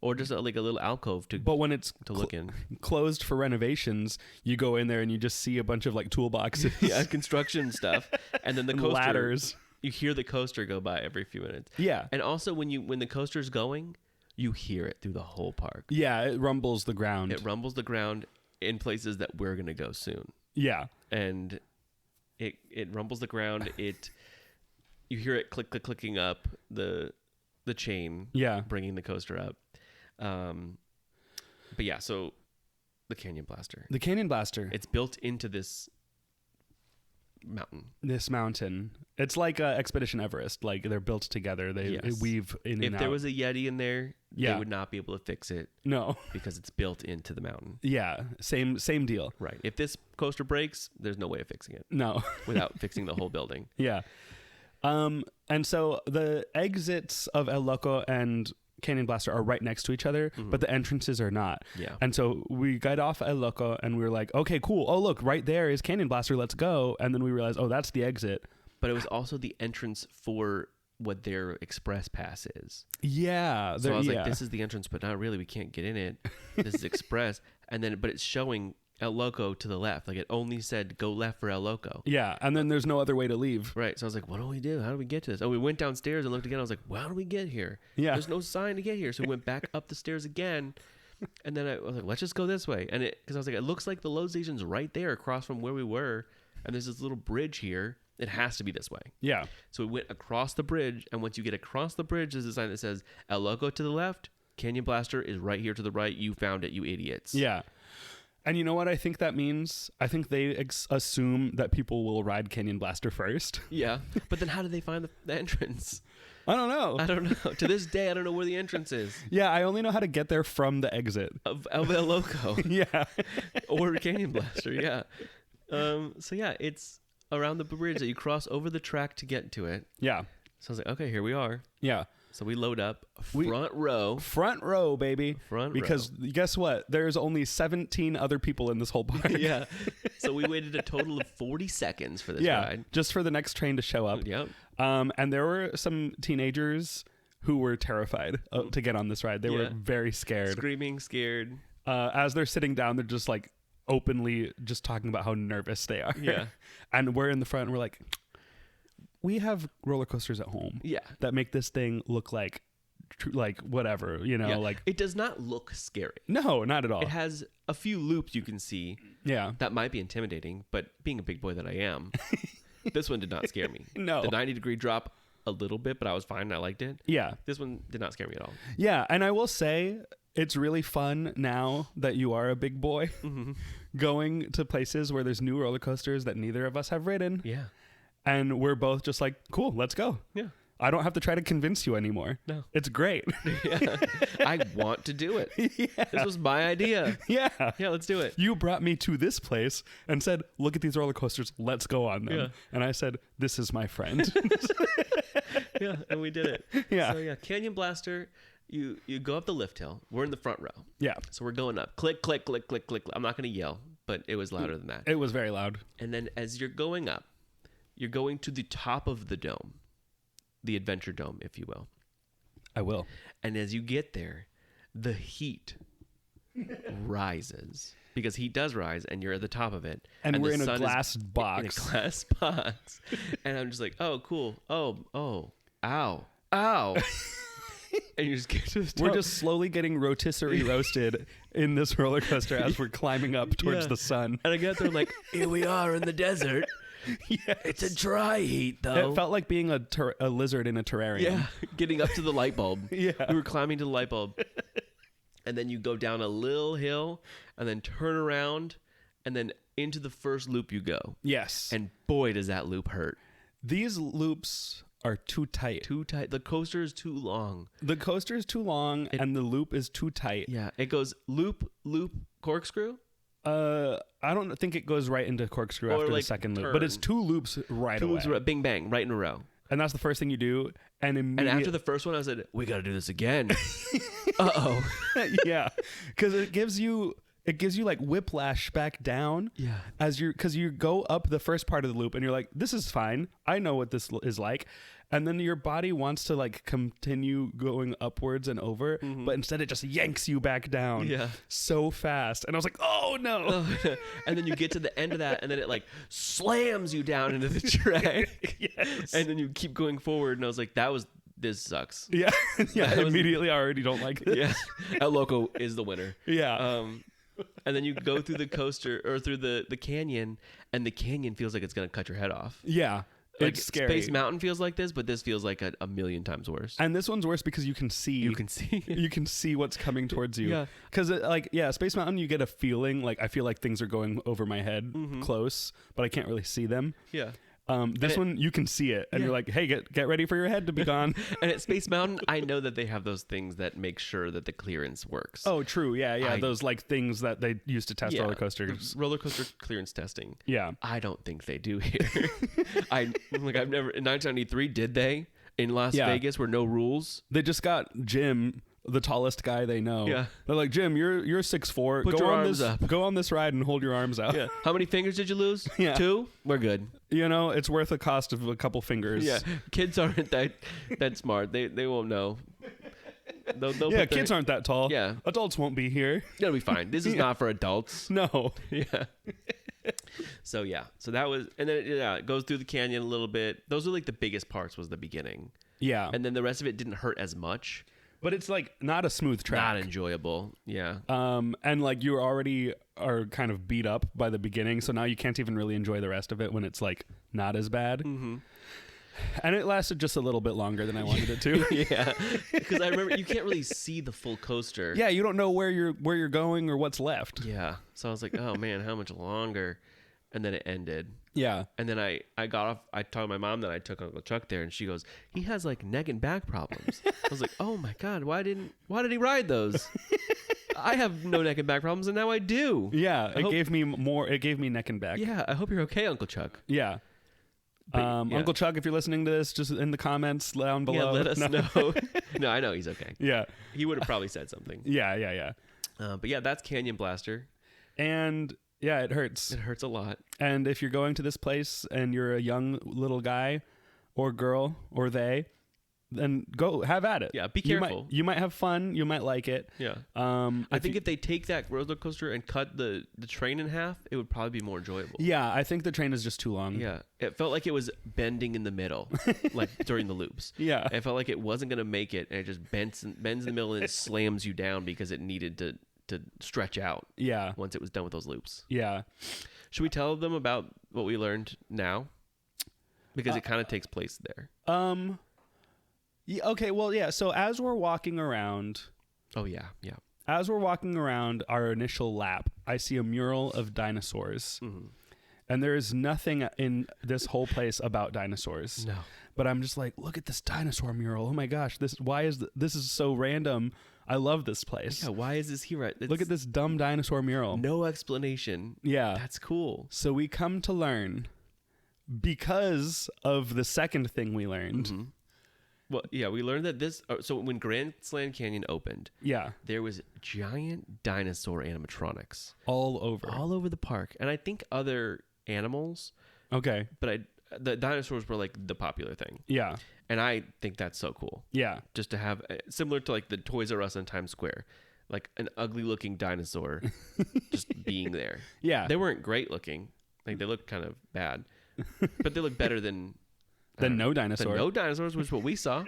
or just like a little alcove to but when it's look in. closed for renovations, you go in there and you just see a bunch of like toolboxes. Yeah, construction stuff. And then the And coaster, ladders. You hear the coaster go by every few minutes. Yeah. And also when the coaster's going, you hear it through the whole park. Yeah, it rumbles the ground. It rumbles the ground in places that we're gonna go soon. Yeah. And it rumbles the ground. You hear it clicking up the chain. Yeah. Bringing the coaster up. But yeah, so the Canyon Blaster. The Canyon Blaster. It's built into this mountain. It's like Expedition Everest. Like they're built together. They weave in and out. If there was a Yeti in there, they would not be able to fix it. No, because it's built into the mountain. Yeah, same deal. Right. If this coaster breaks, there's no way of fixing it. No, without fixing the whole building. Yeah. And so the exits of El Loco and Canyon Blaster are right next to each other, but the entrances are not. Yeah. And so we got off El Loco and we were like, okay, cool. Oh, look, right there is Canyon Blaster. Let's go. And then we realized, oh, that's the exit. But it was also the entrance for what their express pass is. Yeah. So I was like, this is the entrance, but not really. We can't get in it. This is express. But it's showing El Loco to the left. Like it only said go left for El Loco. Yeah. And then there's no other way to leave. Right. So I was like, what do we do? How do we get to this? Oh, we went downstairs and looked again. I was like, well, how do we get here? Yeah. There's no sign to get here. So we went back up the stairs again. And then I was like, let's just go this way. And because I was like, it looks like the load station's right there across from where we were. And there's this little bridge here. It has to be this way. Yeah. So we went across the bridge. And once you get across the bridge, there's a sign that says El Loco to the left. Canyon Blaster is right here to the right. You found it, you idiots. Yeah. And you know what I think that means? I think they assume that people will ride Canyon Blaster first. Yeah. But then how do they find the entrance? I don't know. I don't know. To this day, I don't know where the entrance is. Yeah, I only know how to get there from the exit. Of El Loco. Yeah. Or Canyon Blaster, yeah. So yeah, it's around the bridge that you cross over the track to get to it. Yeah. So I was like, okay, here we are. Yeah. So we load up front row. Front row, baby. Front row. Because guess what? There's only 17 other people in this whole park. Yeah. So we waited a total of 40 seconds for this ride. Just for the next train to show up. Yep. And there were some teenagers who were terrified to get on this ride. They were very scared. Screaming, scared. As they're sitting down, they're just like openly just talking about how nervous they are. Yeah. And we're in the front and we're like, we have roller coasters at home. Yeah. That make this thing look like whatever, like it does not look scary. No, not at all. It has a few loops you can see. Yeah. That might be intimidating, but being a big boy that I am, this one did not scare me. No. The 90-degree drop a little bit, but I was fine. I liked it. Yeah. This one did not scare me at all. Yeah, and I will say it's really fun now that you are a big boy going to places where there's new roller coasters that neither of us have ridden. Yeah. And we're both just like, cool, let's go. Yeah. I don't have to try to convince you anymore. No. It's great. Yeah. I want to do it. Yeah. This was my idea. Yeah. Yeah, let's do it. You brought me to this place and said, look at these roller coasters. Let's go on them. Yeah. And I said, this is my friend. Yeah, and we did it. Yeah. So yeah, Canyon Blaster, you go up the lift hill. We're in the front row. Yeah. So we're going up. Click, click, click, click, click. I'm not going to yell, but it was louder than that. It was very loud. And then as you're going up, you're going to the top of the dome. The Adventuredome, if you will. I will. And as you get there, the heat rises. Because heat does rise, and you're at the top of it. And we're the in a sun glass is box. In a glass box. And I'm just like, oh, cool. Oh, ow. And you just get to the top. We're just slowly getting rotisserie roasted in this roller coaster as we're climbing up towards the sun. And I got there like, here we are in the desert. Yes. It's a dry heat, though. It felt like being a lizard in a terrarium. Yeah, getting up to the light bulb. Yeah. We were climbing to the light bulb. And then you go down a little hill and then turn around and then into the first loop you go. Yes. And boy, does that loop hurt. These loops are too tight. Too tight. The coaster is too long. The coaster is too long and the loop is too tight. Yeah. It goes loop, loop, corkscrew. I don't think it goes right into corkscrew after the second loop, but it's two loops right away. Two loops, bing, bang, right in a row. And that's the first thing you do. And after the first one, I said, we got to do this again. Uh-oh. Yeah. Because it gives you like whiplash back down. Yeah. Because you go up the first part of the loop and you're like, this is fine. I know what this is like. And then your body wants to like continue going upwards and over, but instead it just yanks you back down so fast. And I was like, oh no. And then you get to the end of that and then it like slams you down into the track. Yes. And then you keep going forward. And I was like, this sucks. Yeah. Yeah. Immediately I already don't like this. Yeah. El Loco is the winner. Yeah. And then you go through the coaster or through the canyon and the canyon feels like it's going to cut your head off. Yeah. Like, It's scary. Space Mountain feels like this, but this feels like a million times worse. And this one's worse because you can see. You can see. You can see what's coming towards you. Yeah. Because Space Mountain, you get a feeling like I feel like things are going over my head close, but I can't really see them. Yeah. This one you can see it, and Yeah. you're like, "Hey, get ready for your head to be gone." And at Space Mountain, I know that they have those things that make sure that the clearance works. Oh, true. Yeah. Those like things that they used to test Yeah. roller coasters. Roller coaster clearance testing. Yeah. I don't think they do here. I've never in 1993 did they in Las Yeah. Vegas where no rules? They just got Jim, the tallest guy they know. Yeah. They're like, "Jim, you're 6'4". Put Go your on arms this up." Go on this ride and hold your arms out. Yeah. How many fingers did you lose? Yeah. 2? We're good. You know, it's worth the cost of a couple fingers. Yeah. Kids aren't that smart. They won't know. They'll Yeah, put their- kids aren't that tall. Yeah. Adults won't be here. It'll be fine. This is not for adults. No. Yeah. So that was, and then it goes through the canyon a little bit. Those are like the biggest parts was the beginning, Yeah. and then the rest of it didn't hurt as much. But it's like not a smooth track. Not enjoyable. Yeah. And like you already are kind of beat up by the beginning, so now you can't even really enjoy the rest of it when it's like not as bad. Mm-hmm. And it lasted just a little bit longer than I wanted it to. Yeah. Because I remember you can't really see the full coaster. Yeah, you don't know where you're going or what's left. Yeah. So I was like, oh man, how much longer? And then it ended. Yeah. And then I got off. I told my mom that I took Uncle Chuck there, and she goes, "He has like neck and back problems." I was like, "Oh my god, why did he ride those? I have no neck and back problems, and now I do." Yeah, it gave me neck and back. Yeah, I hope you're okay, Uncle Chuck. Yeah. Yeah. Uncle Chuck, if you're listening to this, just in the comments down below. Yeah, let us No. know. No, I know he's okay. Yeah. He would have probably said something. Yeah. But yeah, that's Canyon Blaster. And yeah, it hurts. It hurts a lot. And if you're going to this place and you're a young little guy or girl or they, then go have at it. Yeah, be careful. You might have fun. You might like it. Yeah. I think if they take that roller coaster and cut the train in half, it would probably be more enjoyable. Yeah, I think the train is just too long. Yeah. It felt like it was bending in the middle, like during the loops. Yeah. It felt like it wasn't going to make it, and it just bends in the middle and it slams you down because it needed to stretch out. Yeah. Once it was done with those loops. Yeah. Should we tell them about what we learned now? Because it kind of takes place there. Yeah, okay, well, yeah. So as we're walking around, Oh yeah. as we're walking around our initial lap, I see a mural of dinosaurs. Mm-hmm. And there is nothing in this whole place about dinosaurs. No. But I'm just like, look at this dinosaur mural. Oh my gosh, this is so random. I love this place. Yeah. Why is this here? Look at this dumb dinosaur mural. No explanation. Yeah. That's cool. So we come to learn, because of the second thing we learned. Mm-hmm. Well, yeah, we learned that this. So when Grand Slam Canyon opened, Yeah. there was giant dinosaur animatronics All over. the park, and I think other animals, Okay. but the dinosaurs were like the popular thing, Yeah. and I think that's so cool. Yeah. Just to have similar to like the Toys R Us in Times Square, like an ugly looking dinosaur just being there. Yeah. They weren't great looking, like they looked kind of bad, but they looked better than No dinosaur. no dinosaurs, which is what we saw.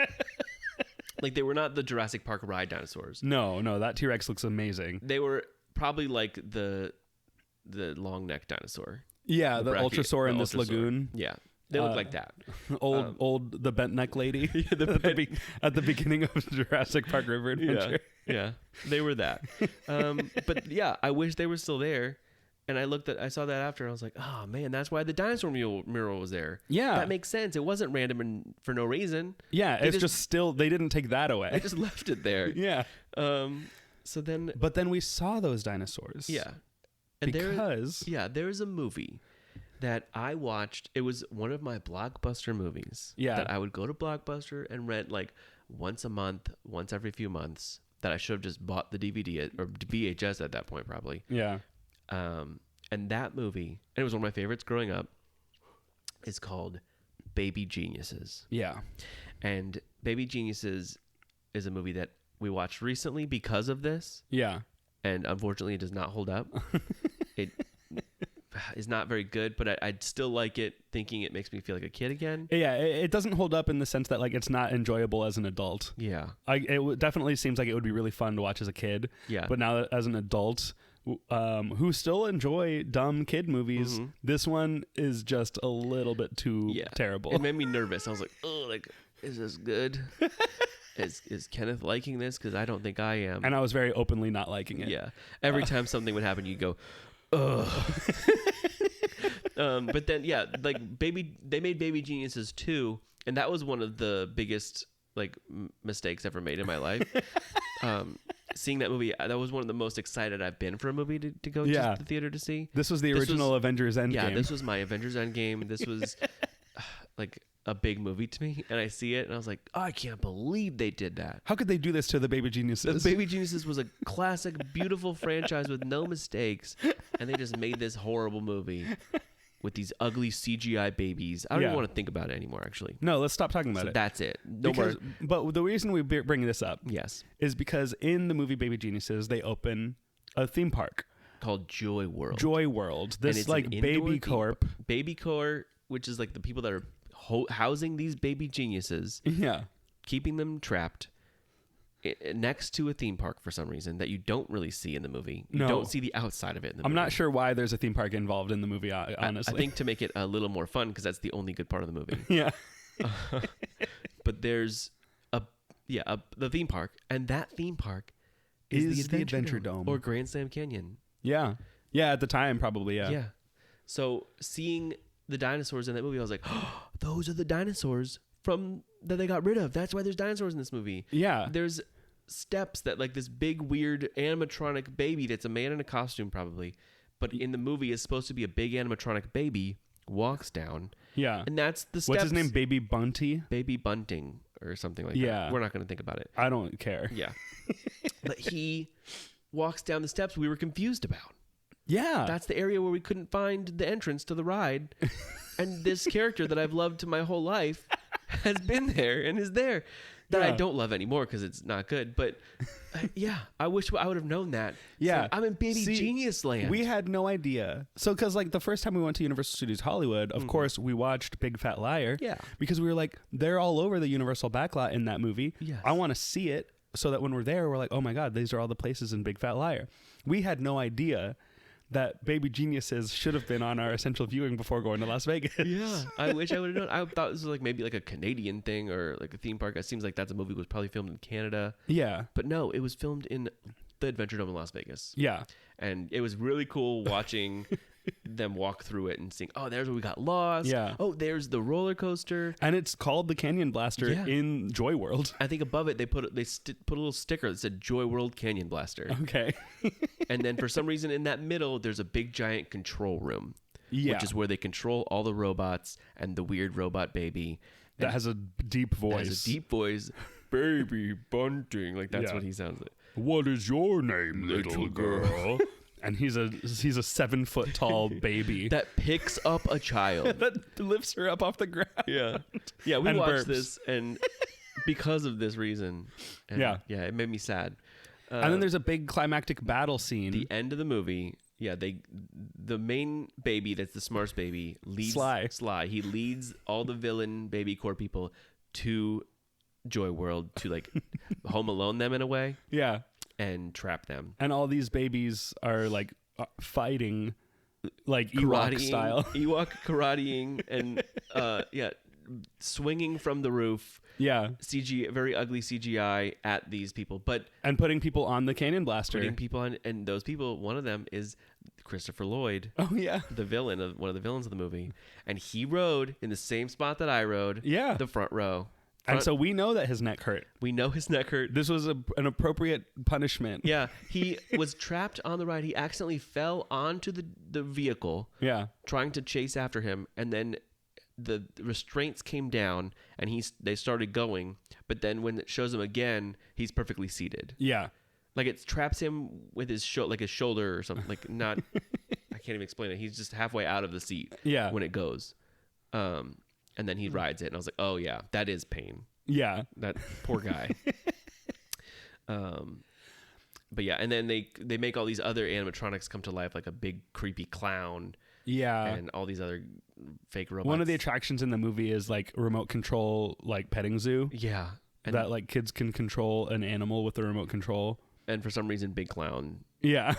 Like they were not the Jurassic Park ride dinosaurs. No, that T-Rex looks amazing. They were probably like the long neck dinosaur. Yeah, the brachio- Ultrasaur in the this Ultrasaur. lagoon. Yeah, they look like that. Old the bent neck lady at the beginning of Jurassic Park River Adventure. Yeah, they were that. But yeah, I wish they were still there. And I saw that after, and I was like, oh man, that's why the dinosaur mural was there. Yeah. That makes sense. It wasn't random and for no reason. Yeah, They it's just still, they didn't take that They away. just left it there. Yeah. So then, But then we saw those dinosaurs. yeah. And Because there's a movie that I watched. It was one of my Blockbuster movies. Yeah. That I would go to Blockbuster and rent like once a month, once every few months. That I should have just bought the DVD or VHS at that point, probably. Yeah. And that movie, and it was one of my favorites growing up, is called Baby Geniuses. Yeah. And Baby Geniuses is a movie that we watched recently because of this. Yeah. And unfortunately, it does not hold up. It is not very good, but I'd still like it, thinking it makes me feel like a kid again. Yeah, it doesn't hold up in the sense that like it's not enjoyable as an adult. Yeah. Definitely seems like it would be really fun to watch as a kid. Yeah. But now as an adult, who still enjoy dumb kid movies, this one is just a little bit too terrible. It made me nervous. I was like, oh, like, is this good? Is Kenneth liking this? Because I don't think I am. And I was very openly not liking it. Yeah. Every time something would happen, you'd go, ugh. But then, like they made Baby Geniuses 2, and that was one of the biggest like mistakes ever made in my life. Seeing that movie, that was one of the most excited I've been for a movie to go to the theater to see. This was the original Avengers Endgame. Yeah, this was my Avengers Endgame. This was like a big movie to me, and I see it, and I was like, oh, I can't believe they did that. How could they do this to the Baby Geniuses? The Baby Geniuses was a classic, beautiful franchise with no mistakes, and they just made this horrible movie with these ugly CGI babies. I don't even want to think about it anymore, actually. No, let's stop talking about it. That's it. No more. But the reason we bring this up is because in the movie Baby Geniuses, they open a theme park called Joy World. Joy World. This like Baby Corp. Baby Corp, which is like the people that are housing these baby geniuses. Yeah. Keeping them trapped next to a theme park for some reason that you don't really see in the movie. You don't see the outside of it in the movie. I'm not sure why there's a theme park involved in the movie, honestly. I think to make it a little more fun, because that's the only good part of the movie. Yeah. But there's the theme park, and that theme park is the Adventuredome or Grand Slam Canyon. Yeah. Yeah, at the time, probably, Yeah. So seeing the dinosaurs in that movie, I was like, oh, those are the dinosaurs that they got rid of. That's why there's dinosaurs in this movie. Yeah. There's steps that like this big weird animatronic baby that's a man in a costume probably, but in the movie is supposed to be a big animatronic baby walks down. Yeah. And that's the steps. What's his name? Baby Bunty? Baby Bunting or something like that. We're not going to think about it. I don't care. Yeah. But he walks down the steps we were confused about. Yeah. That's the area where we couldn't find the entrance to the ride. And this character that I've loved my whole life has been there and is there. That I don't love anymore because it's not good. But I wish I would have known that. Yeah. So I'm in Baby Genius land. We had no idea. So, because like the first time we went to Universal Studios Hollywood, of course, we watched Big Fat Liar. Yeah. Because we were like, they're all over the Universal backlot in that movie. Yes. I want to see it so that when we're there, we're like, oh my God, these are all the places in Big Fat Liar. We had no idea that Baby Geniuses should have been on our essential viewing before going to Las Vegas. Yeah, I wish I would have known. I thought this was like maybe like a Canadian thing or like a theme park. It seems like that's a movie was probably filmed in Canada. Yeah. But no, it was filmed in the Adventuredome in Las Vegas. Yeah. And it was really cool watching them walk through it and seeing, oh, there's where we got lost. Yeah. Oh, there's the roller coaster. And it's called the Canyon Blaster in Joy World. I think above it they put a little sticker that said Joy World Canyon Blaster. Okay. And then for some reason in that middle there's a big giant control room. Yeah. Which is where they control all the robots and the weird robot baby. That has a deep voice. Has a deep voice. Baby Bunting. Like that's what he sounds like. What is your name, little girl? And he's a 7 foot tall baby that picks up a child that lifts her up off the ground. Yeah, we and watched burps. this, and because of this reason, it made me sad. And then there's a big climactic battle scene. The end of the movie. Yeah, the main baby that's the smartest baby leads Sly. He leads all the villain baby core people to Joy World to like Home Alone them in a way. Yeah. And trap them. And all these babies are like fighting like Ewok style. Ewok karateing and swinging from the roof. Yeah. Very ugly CGI at these people. And putting people on the Canyon Blaster. Putting people on, and those people, one of them is Christopher Lloyd. Oh yeah. The villain of one of the villains of the movie. And he rode in the same spot that I rode. Yeah. The front row. And so we know that his neck hurt. We know his neck hurt. This was an appropriate punishment. Yeah. He was trapped on the ride. He accidentally fell onto the vehicle. Yeah. Trying to chase after him. And then the restraints came down and they started going. But then when it shows him again, he's perfectly seated. Yeah. Like it traps him with his shoulder or something. Like not, I can't even explain it. He's just halfway out of the seat. Yeah. When it goes. And then he rides it, and I was like, "Oh yeah, that is pain." Yeah, that poor guy. But yeah, and then they make all these other animatronics come to life, like a big creepy clown. Yeah, and all these other fake robots. One of the attractions in the movie is like remote control, like petting zoo. Yeah, that like kids can control an animal with the remote control. And for some reason, Big Clown Yeah.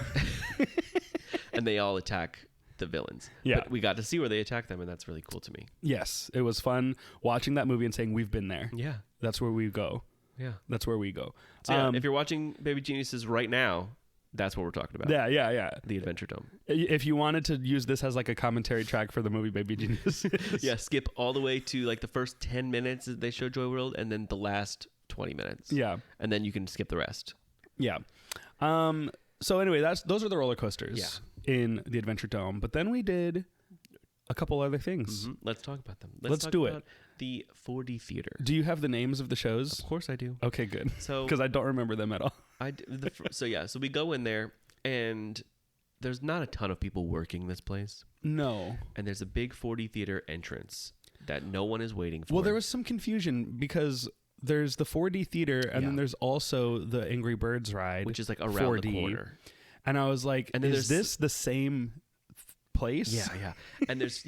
and they all attack the villains. Yeah. But we got to see where they attack them, and that's really cool to me. Yes. It was fun watching that movie and saying, we've been there. Yeah. That's where we go. Yeah. That's where we go. So yeah, if you're watching Baby Geniuses right now, that's what we're talking about. Yeah. The Adventuredome. If you wanted to use this as like a commentary track for the movie Baby Genius. Yeah, skip all the way to like the first 10 minutes that they show Joy World, and then the last 20 minutes. Yeah. And then you can skip the rest. Yeah. So anyway, those are the roller coasters in the Adventuredome. But then we did a couple other things. Mm-hmm. Let's talk about them. Let's talk do about it. The 4D theater. Do you have the names of the shows? Of course I do. Okay, good. So because I don't remember them at all. So we go in there, and there's not a ton of people working this place. No. And there's a big 4D theater entrance that no one is waiting for. Well, there was some confusion because there's the 4D theater, and then there's also the Angry Birds ride, which is like around 4D. the corner. And I was like, and then is this the same place? Yeah. And there's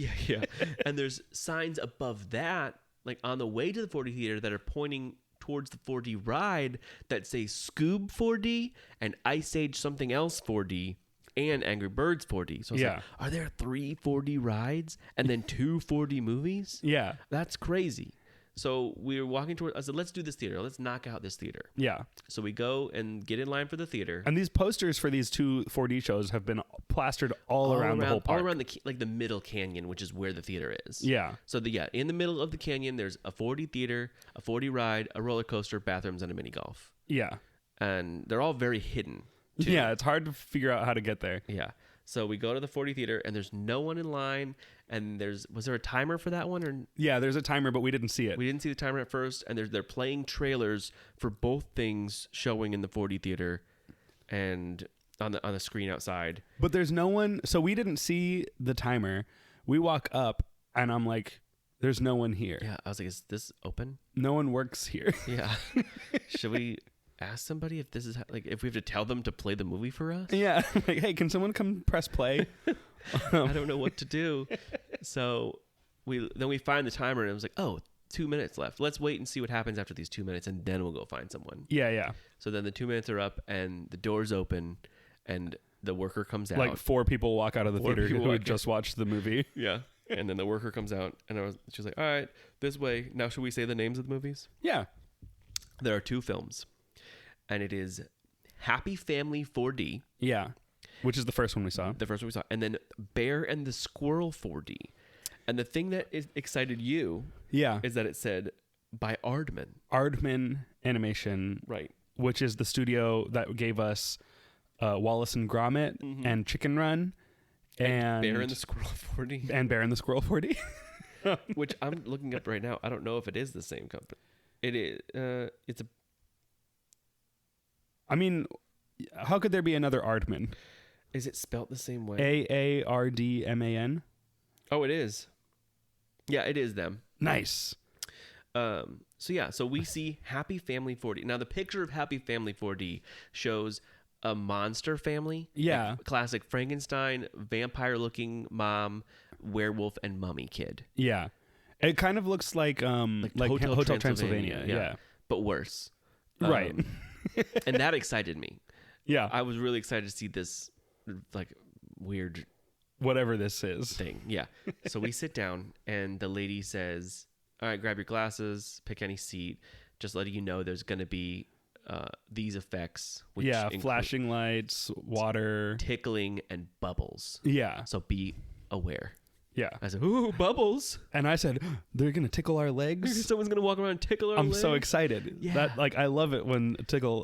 and there's signs above that, like on the way to the 4D theater, that are pointing towards the 4D ride that say Scoob 4D and Ice Age something else 4D and Angry Birds 4D. So I was like, are there 3 4D rides and then 2 4D movies? Yeah. That's crazy. So we were walking toward, I said, let's do this theater. Let's knock out this theater. Yeah. So we go and get in line for the theater. And these posters for these 2 4D shows have been plastered all around the whole park. All around the middle canyon, which is where the theater is. Yeah. So in the middle of the canyon, there's a 4D theater, a 4D ride, a roller coaster, bathrooms, and a mini golf. Yeah. And they're all very hidden, too. Yeah, it's hard to figure out how to get there. Yeah. So we go to the 4D theater, and there's no one in line. And was there a timer for that one? Or yeah, there's a timer, but we didn't see it. We didn't see the timer at first. And they're playing trailers for both things showing in the 4D theater and on the screen outside. But there's no one. So we didn't see the timer. We walk up, and I'm like, there's no one here. Yeah. I was like, is this open? No one works here. Yeah. Should we ask somebody if this is if we have to tell them to play the movie for us? Yeah. Like, hey, can someone come press play? I don't know what to do. So we find the timer, and it was like, 2 minutes left. Let's wait and see what happens after these 2 minutes, and then we'll go find someone. Yeah. So then the 2 minutes are up, and the doors open, and the worker comes out. Like 4 people walk out of the theater who had out. just watched the movie. Yeah. And then the worker comes out, and she's like, all right, this way. Now, should we say the names of the movies? Yeah. There are 2 films, and it is Happy Family 4D. Yeah. Which is the first one we saw. The first one we saw. And then Bear and the Squirrel 4D. And the thing that excited you is that it said by Aardman. Aardman Animation. Right. Which is the studio that gave us Wallace and Gromit and Chicken Run. And Bear and the Squirrel 4D. And Bear and the Squirrel 4D. Which I'm looking up right now. I don't know if it is the same company. It is. It's a... I mean, how could there be another Aardman? Is it spelt the same way? Aardman? Oh, it is. Yeah, it is them. Nice. So we see Happy Family 4D. Now, the picture of Happy Family 4D shows a monster family. Yeah. Like classic Frankenstein, vampire-looking mom, werewolf, and mummy kid. Yeah. It kind of looks like Hotel Transylvania. Yeah. But worse. Right. And that excited me. Yeah. I was really excited to see this like weird whatever this is thing. Yeah. So we sit down, and the lady says, all right, grab your glasses, pick any seat, just letting you know there's going to be these effects, which flashing lights, water, tickling, and bubbles. Yeah. So be aware. Yeah. I said, ooh, bubbles. And I said, they're going to tickle our legs. Someone's going to walk around and tickle our legs. I'm so excited. Yeah. That I love it when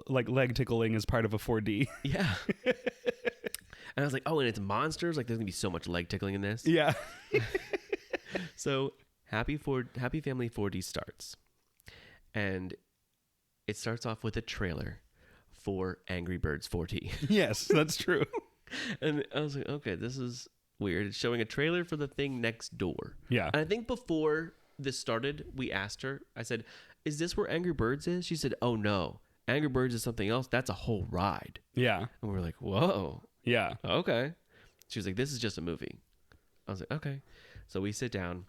leg tickling is part of a 4D. Yeah. And I was like, oh, and it's monsters. Like, there's going to be so much leg tickling in this. Yeah. So Happy Family 4D starts. And it starts off with a trailer for Angry Birds 4D. Yes, that's true. And I was like, okay, this is weird. It's showing a trailer for the thing next door. Yeah. And I think before this started, we asked her, I said, is this where Angry Birds is? She said, oh, no. Angry Birds is something else. That's a whole ride. Yeah. And we're like, whoa. Yeah. Okay. She was like, this is just a movie. I was like, okay. So we sit down.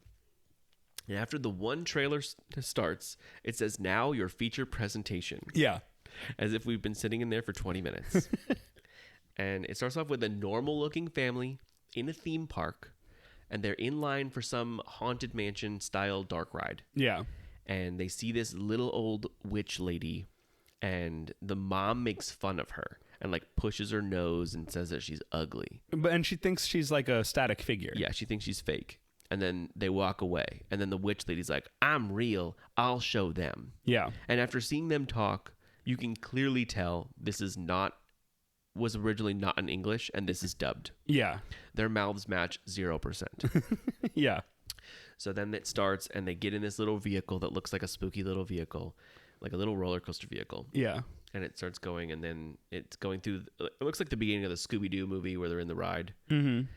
And after the one trailer starts, it says, now your feature presentation. Yeah. As if we've been sitting in there for 20 minutes. And it starts off with a normal-looking family in a theme park, and they're in line for some haunted mansion-style dark ride. Yeah. And they see this little old witch lady, and the mom makes fun of her and like pushes her nose and says that she's ugly. And she thinks she's like a static figure. Yeah, she thinks she's fake. And then they walk away. And then the witch lady's like, I'm real. I'll show them. Yeah. And after seeing them talk, you can clearly tell this was originally not in English, and this is dubbed. Yeah. Their mouths match 0%. Yeah. So then it starts, and they get in this little vehicle that looks like a spooky little vehicle, like a little roller coaster vehicle. Yeah. And it starts going, and then it's going through. It looks like the beginning of the Scooby-Doo movie where they're in the ride. Mm-hmm.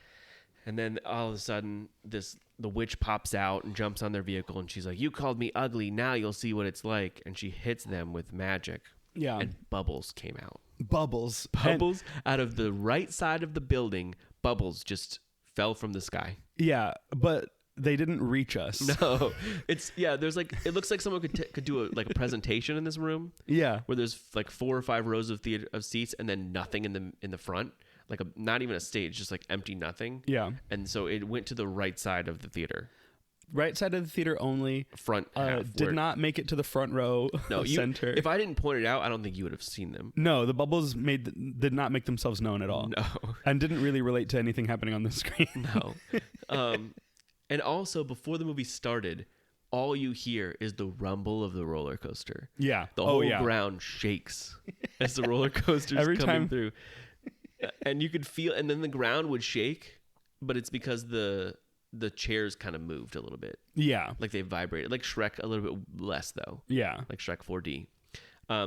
And then all of a sudden, the witch pops out and jumps on their vehicle, and she's like, "You called me ugly. Now you'll see what it's like." And she hits them with magic. Yeah. And bubbles came out. Bubbles. Bubbles out of the right side of the building. Bubbles just fell from the sky. Yeah, but they didn't reach us. No, there's like, it looks like someone could do a presentation in this room. Yeah. Where there's like 4 or 5 rows of seats and then nothing in the front, like not even a stage, just like empty nothing. Yeah. And so it went to the right side of the theater. Right side of the theater only. Front half. Did not make it to the front row. No, center. If I didn't point it out, I don't think you would have seen them. No, the bubbles did not make themselves known at all. No. And didn't really relate to anything happening on the screen. No. And also, before the movie started, all you hear is the rumble of the roller coaster. Yeah. The whole ground shakes as the roller coaster's Every coming time through. And you could feel, and then the ground would shake, but it's because the chairs kind of moved a little bit. Yeah. Like they vibrated. Like Shrek, a little bit less, though. Yeah. Like Shrek 4D.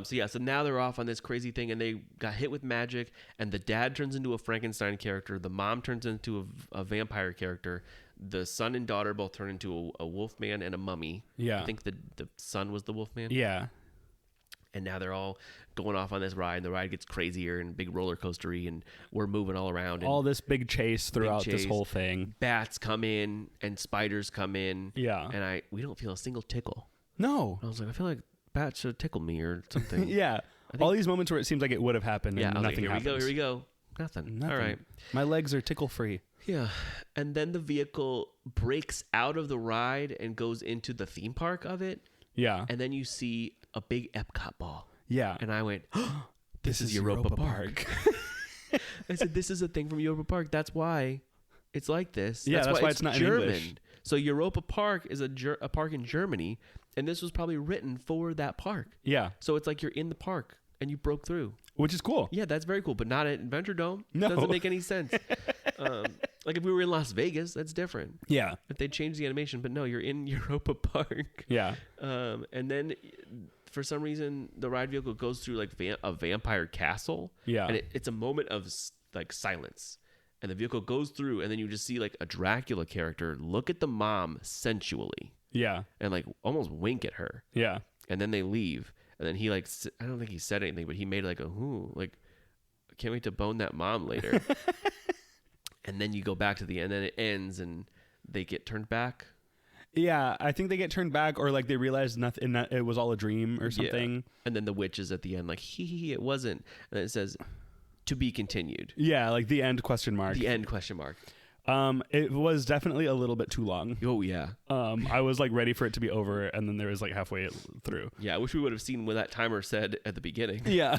So now they're off on this crazy thing, and they got hit with magic, and the dad turns into a Frankenstein character. The mom turns into a vampire character. The son and daughter both turn into a wolf man and a mummy. Yeah. I think the son was the wolf man. Yeah. And now they're all going off on this ride, and the ride gets crazier and big roller coastery, and we're moving all around. And all this big chase throughout this whole thing. Bats come in and spiders come in. Yeah. And we don't feel a single tickle. No. I was like, I feel like bats should tickle me or something. Yeah. All these moments where it seems like it would have happened and nothing happens. Here we go. Nothing. All right. My legs are tickle free. Yeah. And then the vehicle breaks out of the ride and goes into the theme park of it. Yeah. And then you see a big Epcot ball. Yeah. And I went, this is Europa Park. I said, this is a thing from Europa Park. That's why it's like this. Yeah, that's why it's not German. in English. So Europa Park is a park in Germany, and this was probably written for that park. Yeah. So it's like you're in the park, and you broke through. Which is cool. Yeah, that's very cool, but not at Adventuredome. No. Doesn't make any sense. Like if we were in Las Vegas, that's different. Yeah. If they changed the animation, but no, you're in Europa Park. Yeah. And then for some reason, the ride vehicle goes through like a vampire castle. Yeah. And it's a moment of like silence. And the vehicle goes through, and then you just see like a Dracula character look at the mom sensually. Yeah. And like almost wink at her. Yeah. And then they leave. And then he like, I don't think he said anything, but he made like like, I can't wait to bone that mom later. And then you go back to the end, and it ends, and they get turned back. Yeah, I think they get turned back, or like they realize nothing. It was all a dream or something. Yeah. And then the witch is at the end, like it wasn't. And it says, "To be continued." Yeah, like the end ? The end ? It was definitely a little bit too long. Oh yeah. I was like ready for it to be over, and then there was like halfway through. Yeah, I wish we would have seen what that timer said at the beginning. Yeah,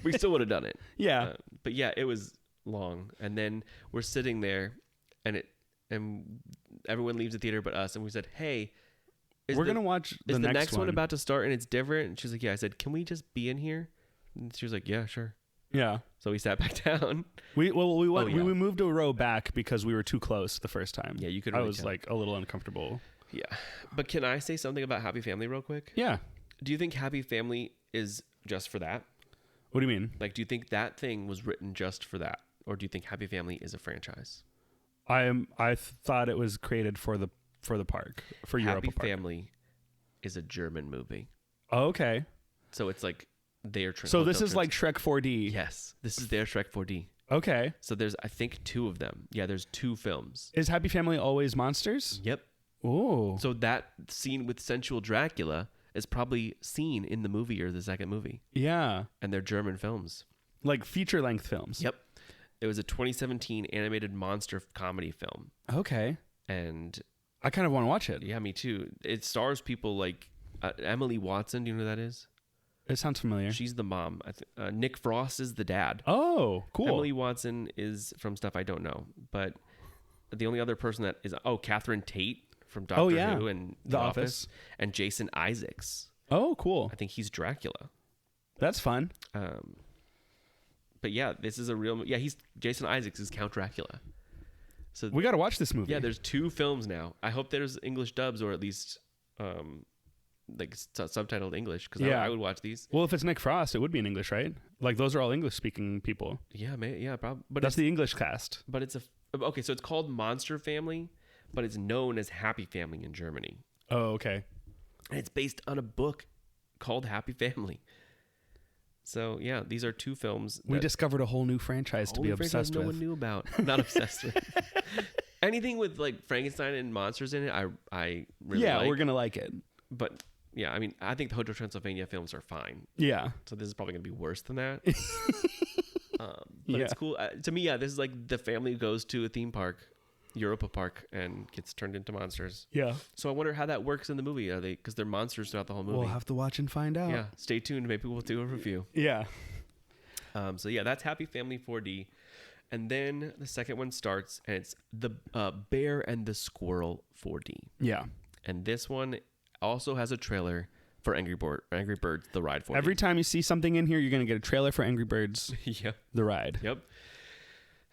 we still would have done it. Yeah, but yeah, it was long, and then we're sitting there, and everyone leaves the theater but us, and we said, "Hey, we're gonna watch the next one about to start, and it's different." And she's like, "Yeah." I said, "Can we just be in here?" And she was like, "Yeah, sure." Yeah. So we sat back down. We moved a row back because we were too close the first time. Yeah, you could. I Really was tell. like a little uncomfortable. Yeah, but can I say something about Happy Family real quick? Yeah. Do you think Happy Family is just for that? What do you mean? Like, do you think that thing was written just for that, or do you think Happy Family is a franchise? I thought it was created for the park, for Europa Park. Happy Family is a German movie. Oh, okay. So it's like their. So this is like Shrek 4D. Yes, this is their Shrek 4D. Okay. So there's, I think, 2 of them. Yeah, there's 2 films. Is Happy Family always monsters? Yep. Oh. So that scene with sensual Dracula is probably seen in the movie or the second movie. Yeah. And they're German films. Like feature-length films. Yep. It was a 2017 animated monster comedy film. Okay. And I kind of want to watch it. yeah, me too. It stars people like Emily Watson. Do you know who that is? It sounds familiar. She's the mom. Nick Frost is the dad. Oh, cool. Emily Watson is from stuff I don't know. But the only other person that is... Oh, Catherine Tate from Doctor Who and The Office. And Jason Isaacs. Oh, cool. I think he's Dracula. That's fun. But yeah, this is a real... Yeah, Jason Isaacs is Count Dracula. So We got to watch this movie. yeah, there's 2 films now. I hope there's English dubs or at least like subtitled English because I would watch these. Well, if it's Nick Frost, it would be in English, right? Like those are all English speaking people. Yeah, probably. But That's the English cast. But it's okay. So it's called Monster Family, but it's known as Happy Family in Germany. Oh, okay. And it's based on a book called Happy Family. So yeah, these are 2 films. We discovered a whole new franchise to be obsessed no with. one knew about. Not obsessed with. Anything with like Frankenstein and monsters in it, I really like. We're gonna like it. But yeah, I mean, I think the Hotel Transylvania films are fine. Yeah. So this is probably gonna be worse than that. But it's cool. To me, yeah, this is like the family goes to a theme park, Europa Park, and gets turned into monsters. Yeah. So I wonder how that works in the movie. Are they because they're monsters throughout the whole movie? We'll have to watch and find out. Yeah. Stay tuned. Maybe we'll do a review. Yeah. So yeah, that's Happy Family 4D. And then the second one starts, and it's the Bear and the Squirrel 4D. Yeah. And this one also has a trailer for Angry Birds, the ride 4D. Every time you see something in here, you're going to get a trailer for Angry Birds, Yep. the ride. Yep.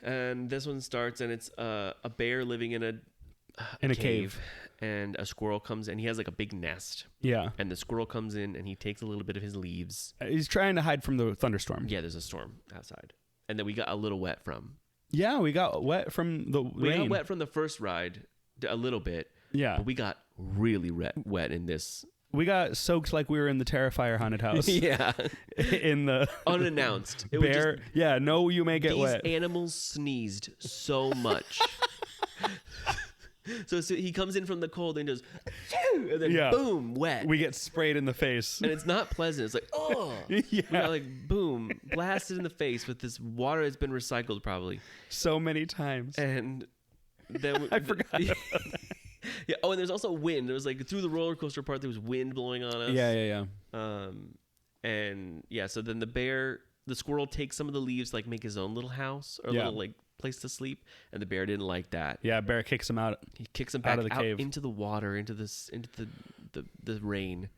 And this one starts, and it's a bear living in a cave. And a squirrel comes in. He has like a big nest. Yeah. And the squirrel comes in, and he takes a little bit of his leaves. He's trying to hide from the thunderstorm. Yeah, there's a storm outside. And then we got a little wet from. Yeah, we got wet from the rain. We got wet from the first ride a little bit. Yeah. But we got really wet in this. We got soaked like we were in the Terrifier haunted house. Yeah. In the unannounced. It bear. Yeah, no, you may get wet. These animals sneezed so much. So he comes in from the cold and goes, and then boom, wet. We get sprayed in the face. And it's not pleasant. It's like, oh. Yeah. We got like, boom, blasted in the face with this water that's been recycled probably. So many times. And then I forgot about that. Yeah. Oh, and there's also wind. It was like through the roller coaster part, there was wind blowing on us. Yeah. And yeah, so then the squirrel takes some of the leaves, like make his own little house or little like place to sleep, and the bear didn't like that. Yeah, bear kicks him out. He kicks him back out of the cave into the water, into the rain,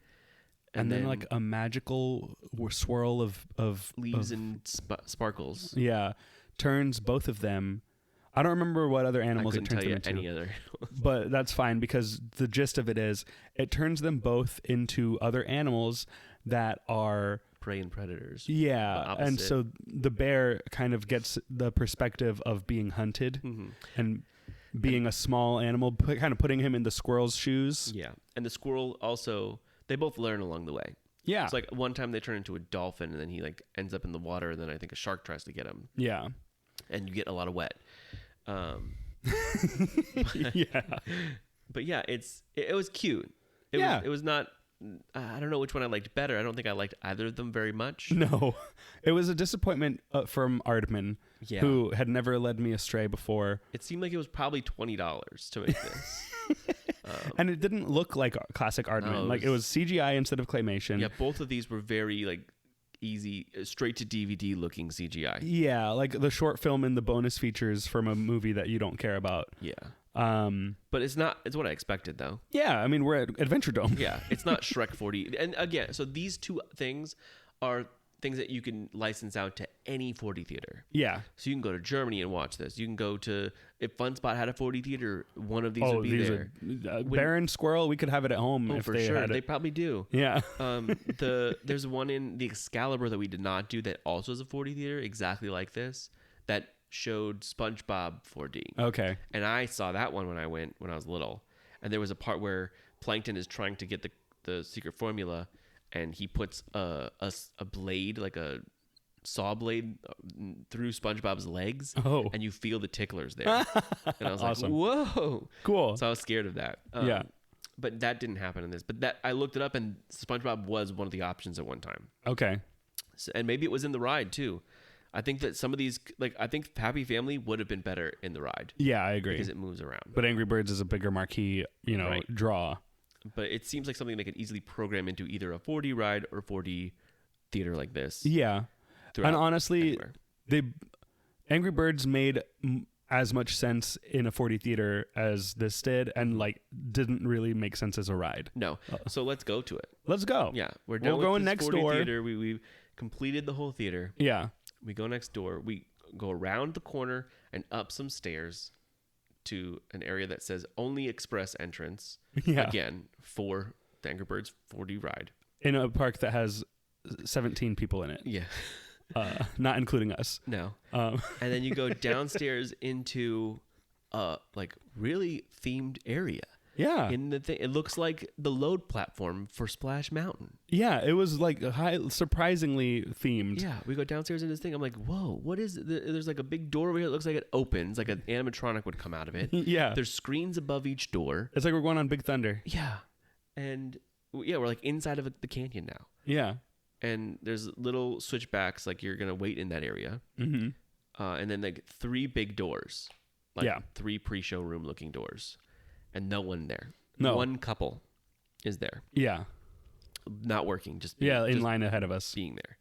and then like a magical swirl of leaves and sparkles. Yeah, turns both of them. I don't remember what other animals it turns them into. Any other, but that's fine because the gist of it is it turns them both into other animals that are prey and predators. Yeah, and so the bear kind of gets the perspective of being hunted and being a small animal, kind of putting him in the squirrel's shoes. Yeah, and the squirrel also, they both learn along the way. Yeah. It's like one time they turn into a dolphin and then he like ends up in the water and then I think a shark tries to get him. Yeah. And you get a lot of wet. Yeah. But yeah, it was cute. It was not, I don't know which one I liked better. I don't think I liked either of them very much. No. It was a disappointment from Aardman, who had never led me astray before. It seemed like it was probably $20 to make this. And it didn't look like classic Aardman. Like it was CGI instead of claymation. Yeah, both of these were very like easy, straight to DVD looking CGI. Yeah, like the short film and the bonus features from a movie that you don't care about. Yeah. But it's what I expected though. Yeah, I mean we're at Adventuredome. Yeah, it's not Shrek 4D. And again, so these two things are things that you can license out to any 4D theater. Yeah. So you can go to Germany and watch this. You can go to, if FunSpot had a 4D theater, one of these would be there. Bear and Squirrel, we could have it at home if for they sure. had it. They probably do. Yeah. There's one in the Excalibur that we did not do that also is a 4D theater, exactly like this, that showed SpongeBob 4D. Okay. And I saw that one when I was little. And there was a part where Plankton is trying to get the secret formula, and he puts a blade, like a saw blade, through SpongeBob's legs. Oh. And you feel the ticklers there. And I was awesome. like, whoa. Cool. So I was scared of that. Yeah. But that didn't happen in this. But that I looked it up, and SpongeBob was one of the options at one time. Okay. So, and maybe it was in the ride too. I think that some of these, like, I think Happy Family would have been better in the ride. Yeah, I agree. Because it moves around. But Angry Birds is a bigger marquee, draw. But it seems like something they could easily program into either a 4D ride or 4D theater like this. Yeah. And honestly, anywhere. Angry Birds made as much sense in a 4D theater as this did, and like didn't really make sense as a ride. No. So let's go to it. Let's go. Yeah. We're done with going this next 4D door. Theater. We completed the whole theater. Yeah. We go next door. We go around the corner and up some stairs to an area that says only express entrance. Yeah. Again, for the Angry Birds 4D ride. In a park that has 17 people in it. Yeah. Not including us. No. And then you go downstairs into a like really themed area. Yeah. In the thing, it looks like the load platform for Splash Mountain. Yeah, it was like surprisingly themed. Yeah, we go downstairs in this thing. I'm like, whoa, what is it? There's like a big door over here. It looks like it opens, like an animatronic would come out of it. Yeah. There's screens above each door. It's like we're going on Big Thunder. Yeah. And yeah, we're like inside of the canyon now. Yeah. And there's little switchbacks, like you're going to wait in that area. Mm-hmm. And then like 3 big doors. Like 3 pre-showroom looking doors. And no one there. No. One couple is there. Yeah. Not working. Just in line ahead of us. Being there.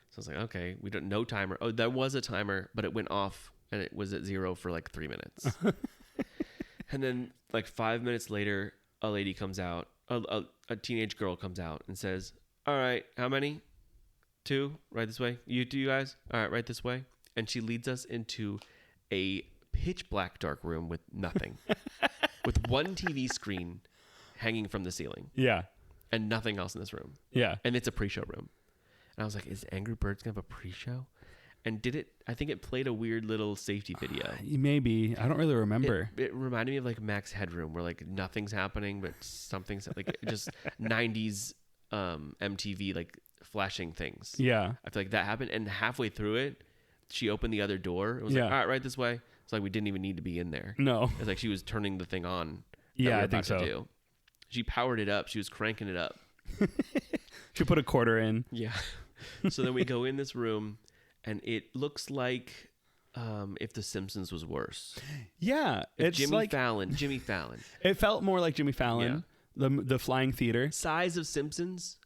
So I was like, okay, we don't, no timer. Oh, there was a timer, but it went off and it was at 0 for like 3 minutes. And then like 5 minutes later, a lady comes out, a teenage girl comes out and says, all right, how many? 2, right this way. You guys? All right, right this way. And she leads us into a pitch black dark room with nothing. With one TV screen hanging from the ceiling. Yeah. And nothing else in this room. Yeah. And it's a pre-show room. And I was like, is Angry Birds going to have a pre-show? And I think it played a weird little safety video. Maybe. I don't really remember. It reminded me of like Max Headroom where like nothing's happening, but something's like just 90s MTV like flashing things. Yeah. I feel like that happened. And halfway through it, she opened the other door. It was like, all right, right this way. It's like we didn't even need to be in there. No. It's like she was turning the thing on. Yeah, I think so. Do. She powered it up. She was cranking it up. She put a quarter in. Yeah. So then we go in this room, and it looks like if The Simpsons was worse. Yeah. It's Jimmy Fallon. It felt more like Jimmy Fallon. Yeah. The flying theater. Size of Simpsons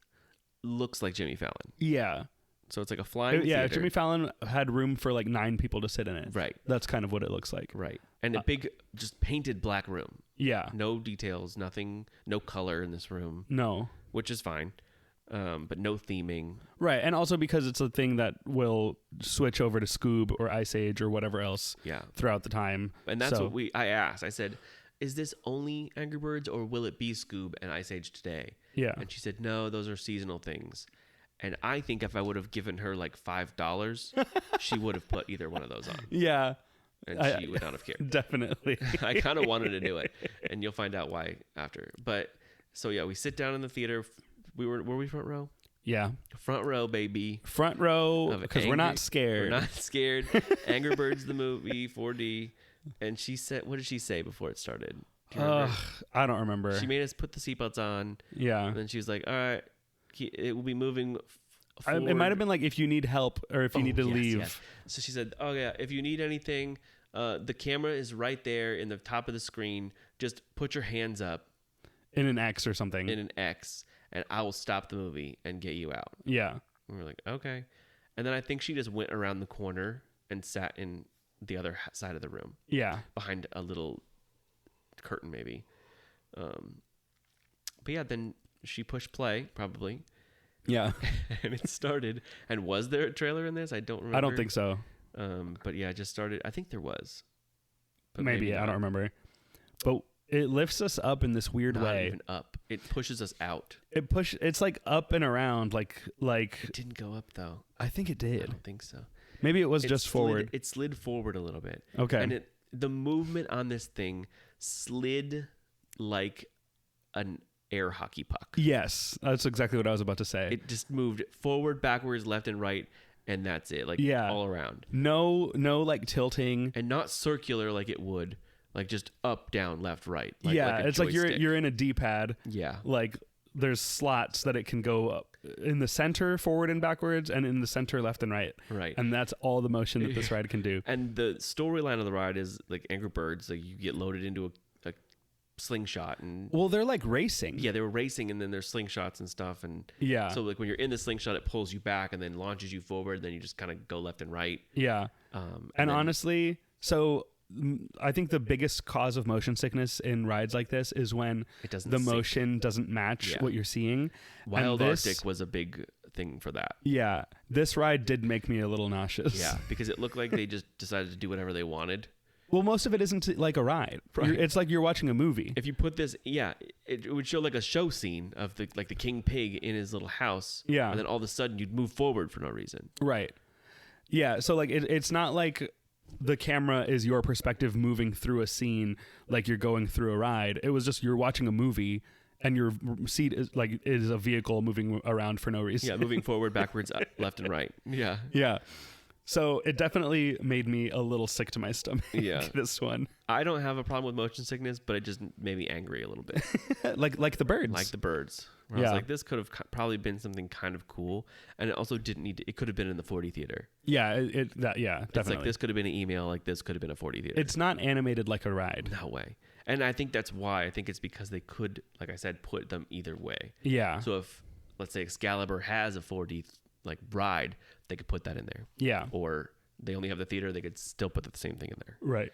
looks like Jimmy Fallon. Yeah. So it's like a flying theater. Jimmy Fallon had room for like 9 people to sit in it. Right. That's kind of what it looks like. Right. And a big, just painted black room. Yeah. No details, nothing, no color in this room. No. Which is fine. But no theming. Right. And also because it's a thing that will switch over to Scoob or Ice Age or whatever else throughout the time. And that's what I asked. I said, is this only Angry Birds or will it be Scoob and Ice Age today? Yeah. And she said, no, those are seasonal things. And I think if I would have given her like $5, she would have put either one of those on. Yeah. And she would not have cared. Definitely. I kind of wanted to do it. And you'll find out why after. But so yeah, we sit down in the theater. Were we front row? Yeah. Front row, baby. Front row, because we're not scared. We're not scared. Angry Birds the movie, 4D. And she said, what did she say before it started? I don't remember. She made us put the seatbelts on. Yeah. And then she was like, all right, it will be moving forward. It might have been like if you need help or if you need to leave. Yes. So she said, oh yeah, if you need anything, the camera is right there in the top of the screen. Just put your hands up. In an X or something. In an X. And I will stop the movie and get you out. Yeah. And we're like, okay. And then I think she just went around the corner and sat in the other side of the room. Yeah. Behind a little curtain maybe. But yeah, then she pushed play, probably. Yeah. And it started. And was there a trailer in this? I don't remember. I don't think so. But yeah, it just started. I think there was. But maybe I don't remember. But it lifts us up in this weird way. Not even up. It pushes us out. It's like up and around, like. It didn't go up though. I think it did. I don't think so. Maybe it was just forward. It slid forward a little bit. Okay. And the movement on this thing slid like an air hockey puck. Yes, that's exactly what I was about to say. It just moved forward, backwards, left, and right, and that's it. Like all around. No, like tilting, and not circular like it would. Like just up, down, left, right. It's like you're in a D-pad. Yeah. Like there's slots that it can go up in the center forward and backwards, and in the center left and right. Right. And that's all the motion that this ride can do. And the storyline of the ride is like Angry Birds. Like you get loaded into a slingshot and Well, they're like racing. yeah, they were racing, and then there's slingshots and stuff, and Yeah. so like when you're in the slingshot, it pulls you back and then launches you forward. Then you just kind of go left and right. Yeah. And And then- honestly, so I think the biggest cause of motion sickness in rides like this is when It doesn't the sync. motion doesn't match Yeah. what you're seeing. Wild And this, Arctic was a big thing for that. Yeah, this ride did make me a little nauseous. Yeah, because it looked like they just decided to do whatever they wanted. Well, most of it isn't like a ride. Right. It's like you're watching a movie. If you put this, it would show like a show scene of the king pig in his little house. Yeah. And then all of a sudden you'd move forward for no reason. Right. Yeah. So like it's not like the camera is your perspective moving through a scene like you're going through a ride. It was just you're watching a movie and your seat is a vehicle moving around for no reason. Yeah, moving forward, backwards, left and right. Yeah. Yeah. So it definitely made me a little sick to my stomach. Yeah. This one. I don't have a problem with motion sickness, but it just made me angry a little bit. like the birds. Like the birds. Where I Yeah. was like, this could have probably been something kind of cool. And it also didn't need to, it could have been in the 4D theater. Yeah, definitely. It's like this could have been an email, like this could have been a 4D theater. It's not animated like a ride. No way. And I think that's why. I think it's because they could, like I said, put them either way. Yeah. So if, let's say, Excalibur has a 4D like ride, they could put that in there. Yeah. Or they only have the theater, they could still put the same thing in there. Right.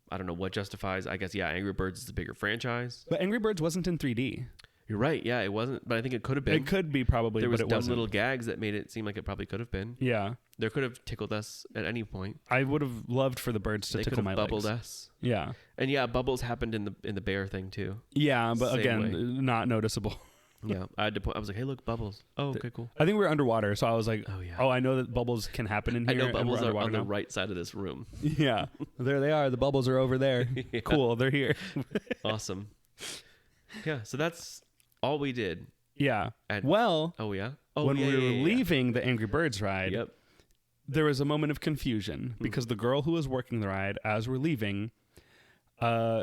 I don't know what justifies. I guess, yeah, Angry Birds is a bigger franchise. But Angry Birds wasn't in 3D. You're right. Yeah, it wasn't. But I think it could have been. It could be probably, There was but it dumb wasn't. little gags that made it seem like it probably could have been. Yeah. There could have tickled us at any point. I would have loved for the birds to They could tickle have my bubbled legs. us. Yeah. And yeah, bubbles happened in the bear thing too. Yeah, but Same again, way. not noticeable. Yeah, I had to point. I was like, "Hey, look, bubbles." Oh, okay, cool. I think we were underwater, so I was like, Oh, yeah. oh, I know that bubbles can happen in I here. know and bubbles we're are on underwater the now. right side of this room. Yeah. There they are. The bubbles are over there. Yeah. Cool. They're here. Awesome. Yeah, so that's all we did. Yeah. And- Well, Oh yeah. Oh, when yeah, we were yeah, yeah, yeah. leaving the Angry Birds ride, Yep. there was a moment of confusion because the girl who was working the ride as we're leaving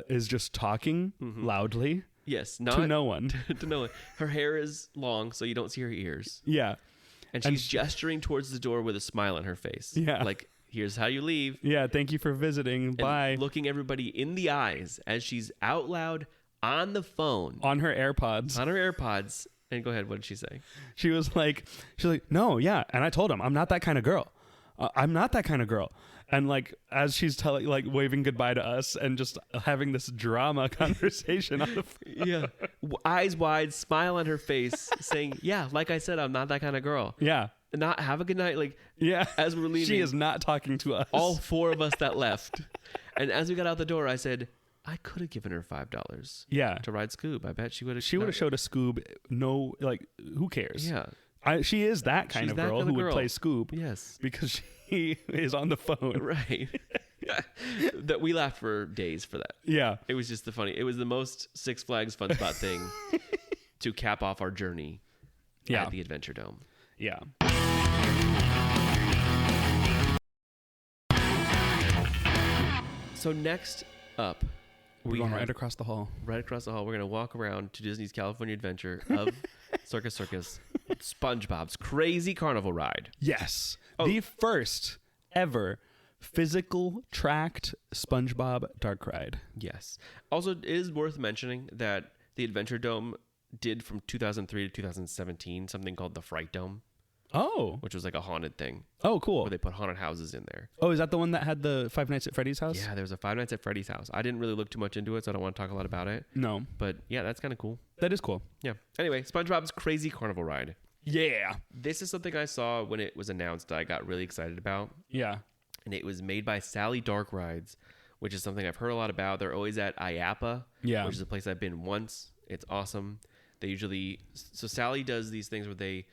is just talking loudly Yes. Not to no one. to no one. Her hair is long, so you don't see her ears, Yeah. and And she's gesturing towards the door with a smile on her face. Yeah. Like, here's how you leave. Yeah. Thank you for visiting. And Bye. looking everybody in the eyes as she's out loud on the phone On her AirPods. on her AirPods. And go ahead. What did she say? She's like, no, yeah. And I told him, I'm not that kind of girl. I'm not that kind of girl. And like, as she's telling, like waving goodbye to us and just having this drama conversation on the phone. Yeah. Eyes wide, smile on her face, saying, "Yeah, like I said, I'm not that kind of girl." Yeah. Not have a good night. Like, Yeah. as we're leaving, She is not talking to us. all four of us that left. And as we got out the door, I said, I could have given her $5 Yeah. to ride Scoob. I bet she would have. She would have showed a Scoob. No, like, who cares? Yeah. She is that kind She's of that girl kind who of would girl. play Scoob. Yes. Because she is on the phone. Right. That we laughed for days for that. Yeah. It was just it was the most Six Flags Fun Spot thing to cap off our journey Yeah. at the Adventuredome. Yeah. So next up, We're going have- right across the hall. right across the hall, we're going to walk around to Disney's California Adventure of Circus, SpongeBob's Crazy Carnival Ride. Yes. Oh. The first ever physical tracked SpongeBob dark ride. Yes. Also, it is worth mentioning that the Adventuredome did from 2003 to 2017 something called the Fright Dome, Oh. which was like a haunted thing Oh, cool. where they put haunted houses in there. Oh, is that the one that had the Five Nights at Freddy's house? Yeah, there was a Five Nights at Freddy's house. I didn't really look too much into it, so I don't want to talk a lot about it. No. But yeah, that's kind of cool. That is cool. Yeah. Anyway, SpongeBob's Crazy Carnival Ride. Yeah. This is something I saw when it was announced that I got really excited about. Yeah. And it was made by Sally Dark Rides, which is something I've heard a lot about. They're always at IAPA, Yeah. which is a place I've been once. It's awesome. They usually, so Sally does these things where they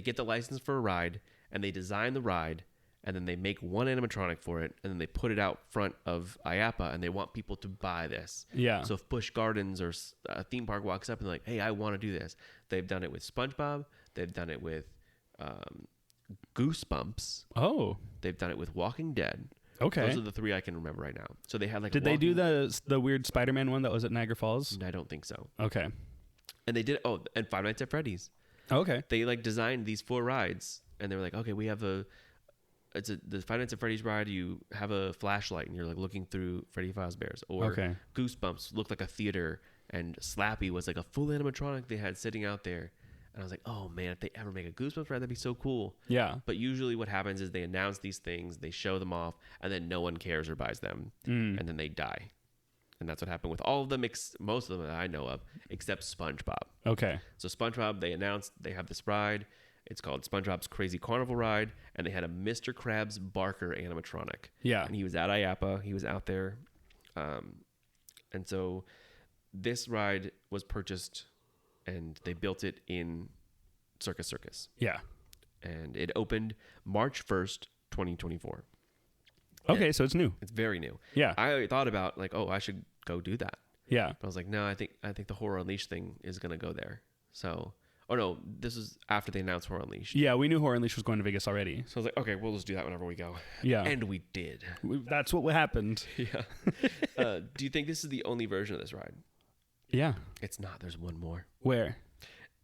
get the license for a ride and they design the ride and then they make one animatronic for it and then they put it out front of IAPA and they want people to buy this. Yeah. So if Busch Gardens or a theme park walks up and like, hey, I want to do this. They've done it with SpongeBob. They've done it with Goosebumps. Oh. They've done it with Walking Dead. Okay. Those are the three I can remember right now. So they had like. Did they do the weird Spider-Man one that was at Niagara Falls? I don't think so. Okay. And they did. Oh, and Five Nights at Freddy's. Okay. They like designed these 4 rides, and they were like, okay, we have the Five Nights at Freddy's ride. You have a flashlight, and you're like looking through Freddy Fazbear's. Or Goosebumps looked like a theater, and Slappy was like a full animatronic they had sitting out there. And I was like, oh man, if they ever make a Goosebumps ride, that'd be so cool. Yeah. But usually what happens is they announce these things, they show them off, and then no one cares or buys them, and then they die. And that's what happened with all of them, most of them that I know of, except SpongeBob. Okay. So SpongeBob, they announced they have this ride. It's called SpongeBob's Crazy Carnival Ride, and they had a Mr. Krabs Barker animatronic. Yeah. And he was at IAPA. He was out there. And so this ride was purchased, and they built it in Circus. Yeah. And it opened March 1st, 2024. Okay, so it's new. It's very new. Yeah. I thought about like, oh, I should go do that. Yeah. But I was like, no, I think the Horror Unleashed thing is going to go there. So, oh no, this is after they announced Horror Unleashed. Yeah, we knew Horror Unleashed was going to Vegas already. So I was like, okay, we'll just do that whenever we go. Yeah. And we did. That's what happened. Yeah. Do you think this is the only version of this ride? Yeah. It's not. There's one more. Where?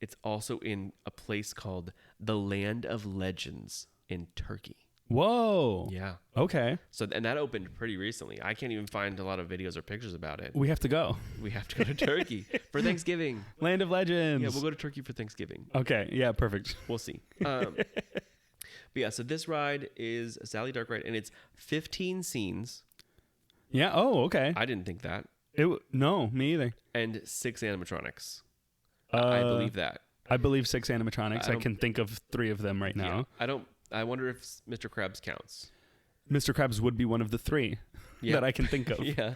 It's also in a place called the Land of Legends in Turkey. Whoa. Yeah. Okay. So, and that opened pretty recently. I can't even find a lot of videos or pictures about it. We have to go. We have to go to Turkey for Thanksgiving. Land of Legends. Yeah, we'll go to Turkey for Thanksgiving. Okay. Yeah, perfect. We'll see. But yeah, so this ride is a Sally Dark ride, and it's 15 scenes. Yeah. Oh, okay. I didn't think that. No, me either. And 6 animatronics. I believe that. I believe 6 animatronics. I can think of 3 of them right now. Yeah, I wonder if Mr. Krabs counts. Mr. Krabs would be one of the 3 that I can think of. Yeah.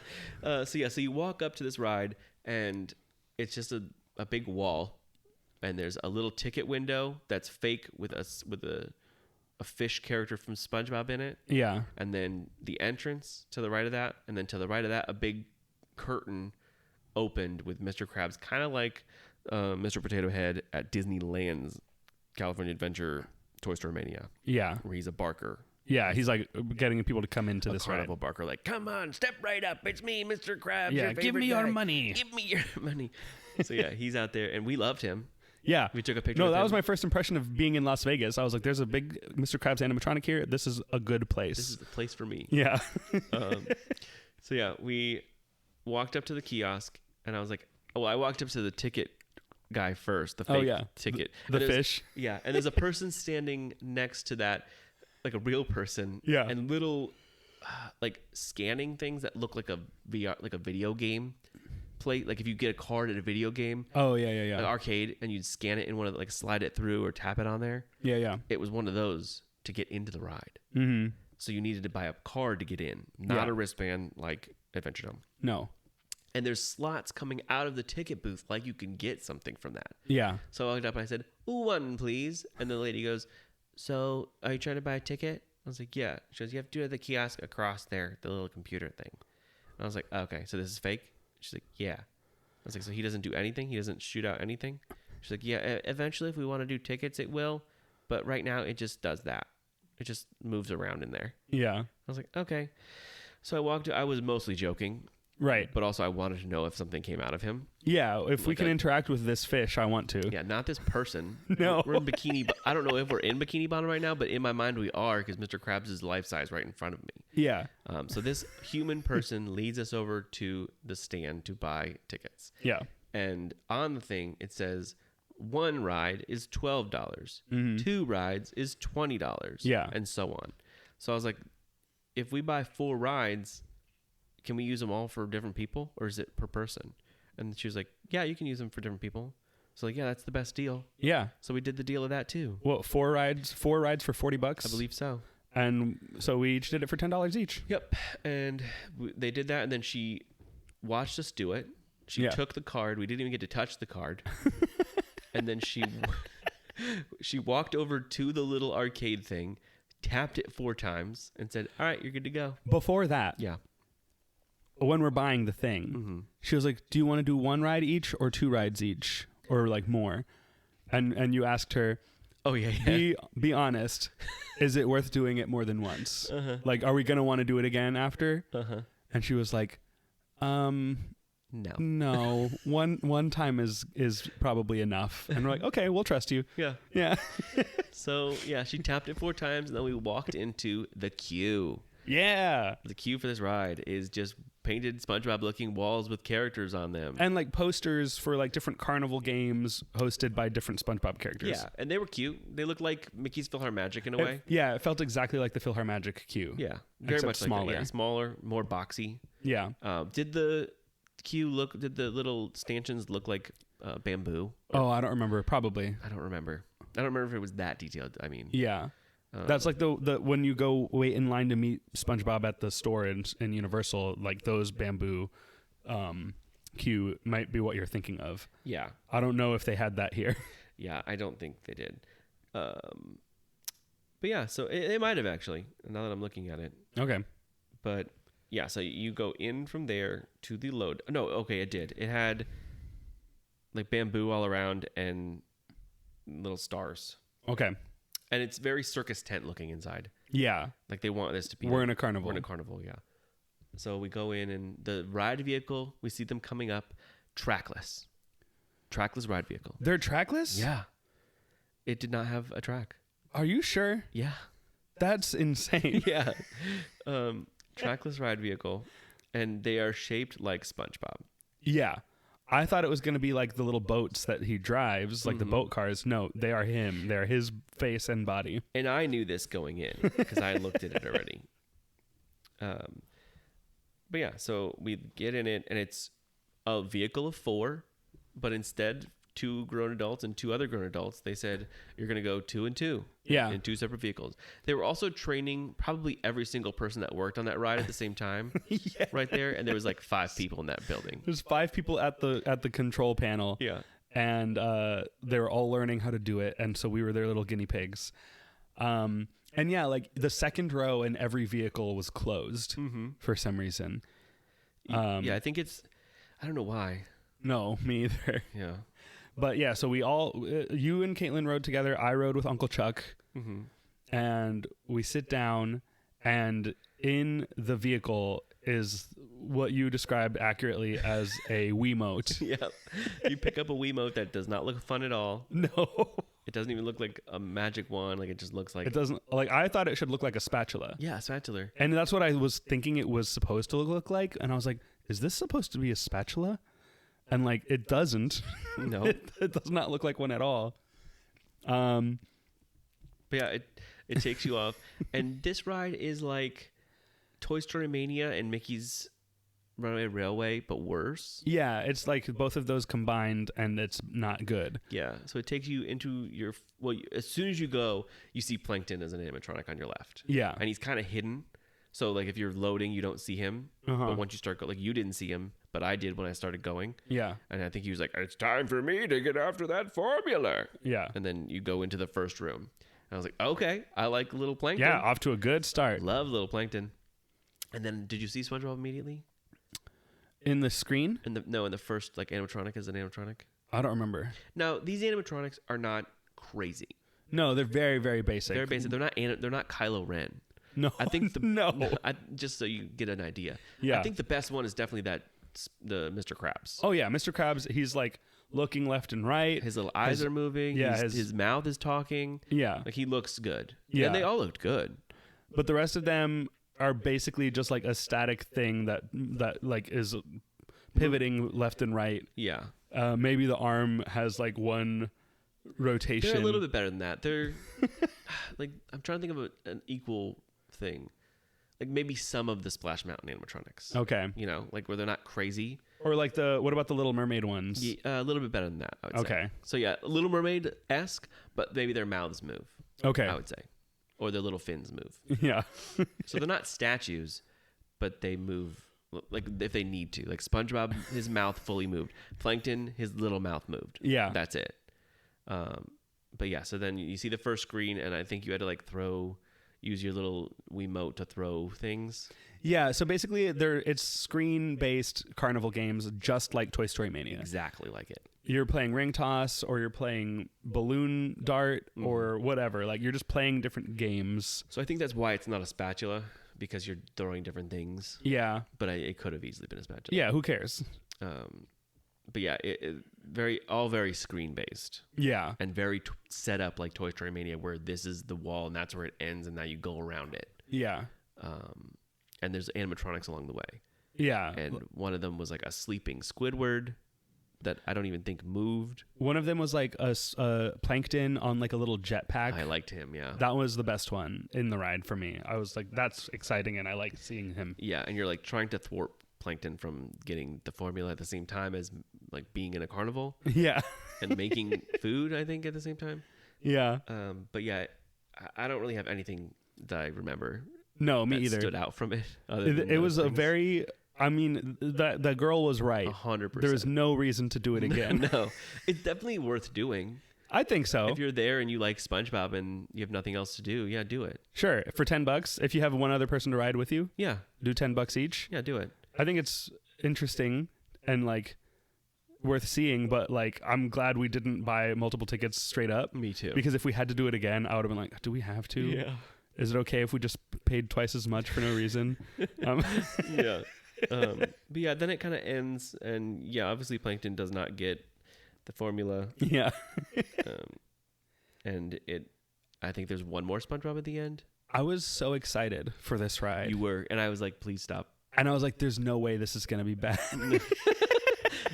So you walk up to this ride, and it's just a big wall, and there's a little ticket window that's fake with a fish character from SpongeBob in it. Yeah. And then the entrance to the right of that, and then to the right of that, a big curtain opened with Mr. Krabs, kind of like Mr. Potato Head at Disneyland's California Adventure Toy Story Mania. Yeah. Where he's a barker. Yeah, he's like getting people to come into this Carnival ride. barker, like, come on, step right up. It's me, Mr. Krabs. Yeah, your give favorite me your guy. money. Give me your money. So yeah, he's out there, and we loved him. Yeah. We took a picture No, with that him. was my first impression of being in Las Vegas. I was like, there's a big Mr. Krabs animatronic here. This is a good place. This is the place for me. Yeah. So yeah, we walked up to the kiosk, and I was like, well, I walked up to the ticket guy first, the fake ticket. The fish. Yeah, and there's a person standing next to that, like a real person. Yeah. And little, like scanning things that look like a VR, like a video game plate. Like if you get a card at a video game. Oh, yeah. An arcade, and you'd scan it and want to like slide it through or tap it on there. Yeah. It was one of those to get into the ride. Mm-hmm. So you needed to buy a card to get in, not a wristband like Adventuredome. No. And there's slots coming out of the ticket booth, like you can get something from that. Yeah. So I walked up and I said, "One, please." And the lady goes, "So, are you trying to buy a ticket?" I was like, "Yeah." She goes, "You have to do it at the kiosk across there, the little computer thing." And I was like, "Okay, so this is fake?" She's like, "Yeah." I was like, "So he doesn't do anything? He doesn't shoot out anything?" She's like, "Yeah, eventually if we want to do tickets, it will. But right now, it just does that. It just moves around in there." Yeah. I was like, "Okay." So I walked. I was mostly joking. Right. But also I wanted to know if something came out of him. Yeah, if we can interact with this fish, I want to. Yeah, not this person. No. We're in Bikini. I don't know if we're in Bikini Bottom right now, but in my mind we are, because Mr. Krabs is life size right in front of me. Yeah. So this human person leads us over to the stand to buy tickets. Yeah. And on the thing it says 1 ride is $12, 2 rides is $20, Yeah. and so on. So I was like, if we buy 4 rides, can we use them all for different people, or is it per person? And she was like, yeah, you can use them for different people. So like, yeah, that's the best deal. Yeah. So we did the deal of that too. What, 4 rides for $40? I believe so. And so we each did it for $10 each. Yep. And they did that, and then she watched us do it. She took the card. We didn't even get to touch the card. And then she walked over to the little arcade thing, tapped it 4 times, and said, "All right, you're good to go." Before that, Yeah. when we're buying the thing, she was like, "Do you want to do 1 ride each or 2 rides each, or like more?" And you asked her, Oh yeah. Be honest, is it worth doing it more than once? Like, are we gonna want to do it again after? And she was like, No, one time is probably enough. And we're like, okay, we'll trust you. Yeah. Yeah. So yeah, she tapped it 4 times, and then we walked into the queue. Yeah. The queue for this ride is just painted SpongeBob-looking walls with characters on them. And like posters for like different carnival games hosted by different SpongeBob characters. Yeah, and they were cute. They looked like Mickey's PhilharMagic in a way. Yeah, it felt exactly like the PhilharMagic queue. Yeah, very Except much smaller. like that. Yeah, smaller, more boxy. Yeah. Did the little stanchions look like bamboo? Oh, I don't remember. Probably. I don't remember. I don't remember if it was that detailed. I mean, Yeah. That's like the when you go wait in line to meet SpongeBob at the store in Universal, like those bamboo queue might be what you're thinking of. yeah, I don't know if they had that here. yeah. I don't think they did. But yeah, so it might have actually. Now that I'm looking at it, Okay. but yeah, so you go in from there to the load. No, okay, it did. It had like bamboo all around and little stars. Okay. And it's very circus tent looking inside. Yeah. Like they want this to be. We're in a carnival. We're in a carnival, yeah. So we go in, and the ride vehicle, we see them coming up, trackless ride vehicle. They're trackless? Yeah. It did not have a track. Are you sure? Yeah. That's insane. Yeah. Trackless ride vehicle, and they are shaped like SpongeBob. Yeah. I thought it was going to be like the little boats that he drives, like the boat cars. No, they are him. They're his face and body. And I knew this going in because I looked at it already. But yeah, so we get in it, and it's a vehicle of 4, but instead 2 grown adults and 2 other grown adults. They said you're going to go 2 and 2. Yeah. In 2 separate vehicles. They were also training probably every single person that worked on that ride at the same time. Yes. Right there, and there was like 5 people in that building. There's 5 people at the control panel. Yeah. And they were all learning how to do it, and so we were their little guinea pigs. And yeah, like the second row in every vehicle was closed for some reason. Yeah, I think I don't know why. No, me either. Yeah. But yeah, so we all, you and Caitlin rode together. I rode with Uncle Chuck, and we sit down, and in the vehicle is what you described accurately as a Wiimote. Yeah. You pick up a Wiimote that does not look fun at all. No, It doesn't even look like a magic wand. Like it just looks like it doesn't. Like I thought it should look like a spatula. Yeah, a spatula. And that's what I was thinking it was supposed to look like. And I was like, is this supposed to be a spatula? And like, it doesn't. No. it does not look like one at all. But yeah, it takes you off. And this ride is like Toy Story Mania and Mickey's Runaway Railway, but worse. Yeah, it's like both of those combined, and it's not good. Yeah, so it takes you into your... Well, as soon as you go, you see Plankton as an animatronic on your left. Yeah. And he's kind of hidden. So like if you're loading, you don't see him. But once you start going... Like you didn't see him, but I did when I started going. Yeah. And I think he was like, it's time for me to get after that formula. Yeah. And then you go into the first room. And I was like, okay, I like Little Plankton. Yeah, off to a good start. Love Little Plankton. And then did you see SpongeBob immediately? In the screen? In the first like animatronic as an animatronic. I don't remember. Now these animatronics are not crazy. No, they're very, very basic. They're basic. They're not Kylo Ren. No, I think no. Just so you get an idea. Yeah. I think the best one is definitely the Mr. Krabs. Oh yeah, Mr. Krabs. He's like looking left and right. His little eyes are moving. Yeah, his mouth is talking. Yeah, Like he looks good. Yeah. And they all looked good. but the rest of them are basically just like a static thing that like is pivoting left and right. Yeah. Maybe the arm has like one rotation. They're a little bit better than that. They're like, I'm trying to think of an equal thing. Like maybe some of the Splash Mountain animatronics. Okay. You know, like where they're not crazy. Or like what about the Little Mermaid ones? Yeah, a little bit better than that, I would say. Okay. So yeah, Little Mermaid-esque, but maybe their mouths move. Okay. I would say. Or their little fins move. Yeah. So they're not statues, but they move like if they need to. Like SpongeBob, his mouth fully moved. Plankton, his little mouth moved. Yeah. That's it. But yeah, so then you see the first screen, and I think you had to use your little Wiimote to throw things. Yeah, so basically it's screen-based carnival games just like Toy Story Mania. Exactly like it. You're playing ring toss or you're playing balloon dart or whatever. Like you're just playing different games. So I think that's why it's not a spatula, because you're throwing different things. Yeah. But it could have easily been a spatula. Yeah, who cares? But yeah, all very screen based. Yeah. And very set up like Toy Story Mania, where this is the wall and that's where it ends, and now you go around it. Yeah. And there's animatronics along the way. Yeah. And one of them was like a sleeping Squidward that I don't even think moved. One of them was like a plankton on like a little jetpack. I liked him, yeah. That was the best one in the ride for me. I was like, that's exciting, and I like seeing him. Yeah, and you're like trying to thwart Plankton from getting the formula at the same time as like being in a carnival. Yeah. And making food, I think, at the same time. Yeah. But yeah, I don't really have anything that I remember. No, me that either. Stood out from it. It was a very. I mean, the girl was right. 100%. There was no reason to do it again. No, it's definitely worth doing. I think so. If you're there and you like SpongeBob and you have nothing else to do, yeah, do it. Sure, for $10, if you have one other person to ride with you, Yeah, do $10 each. yeah, do it. I think it's interesting and like worth seeing, but like I'm glad we didn't buy multiple tickets straight up. Me too. Because if we had to do it again, I would have been like, do we have to? Yeah. Is it okay if we just paid twice as much for no reason? Yeah. But yeah, then it kind of ends, and yeah, obviously Plankton does not get the formula. Yeah. And I think there's one more SpongeBob at the end. I was so excited for this ride. You were, and I was like, please stop. And I was like, there's no way this is going to be bad.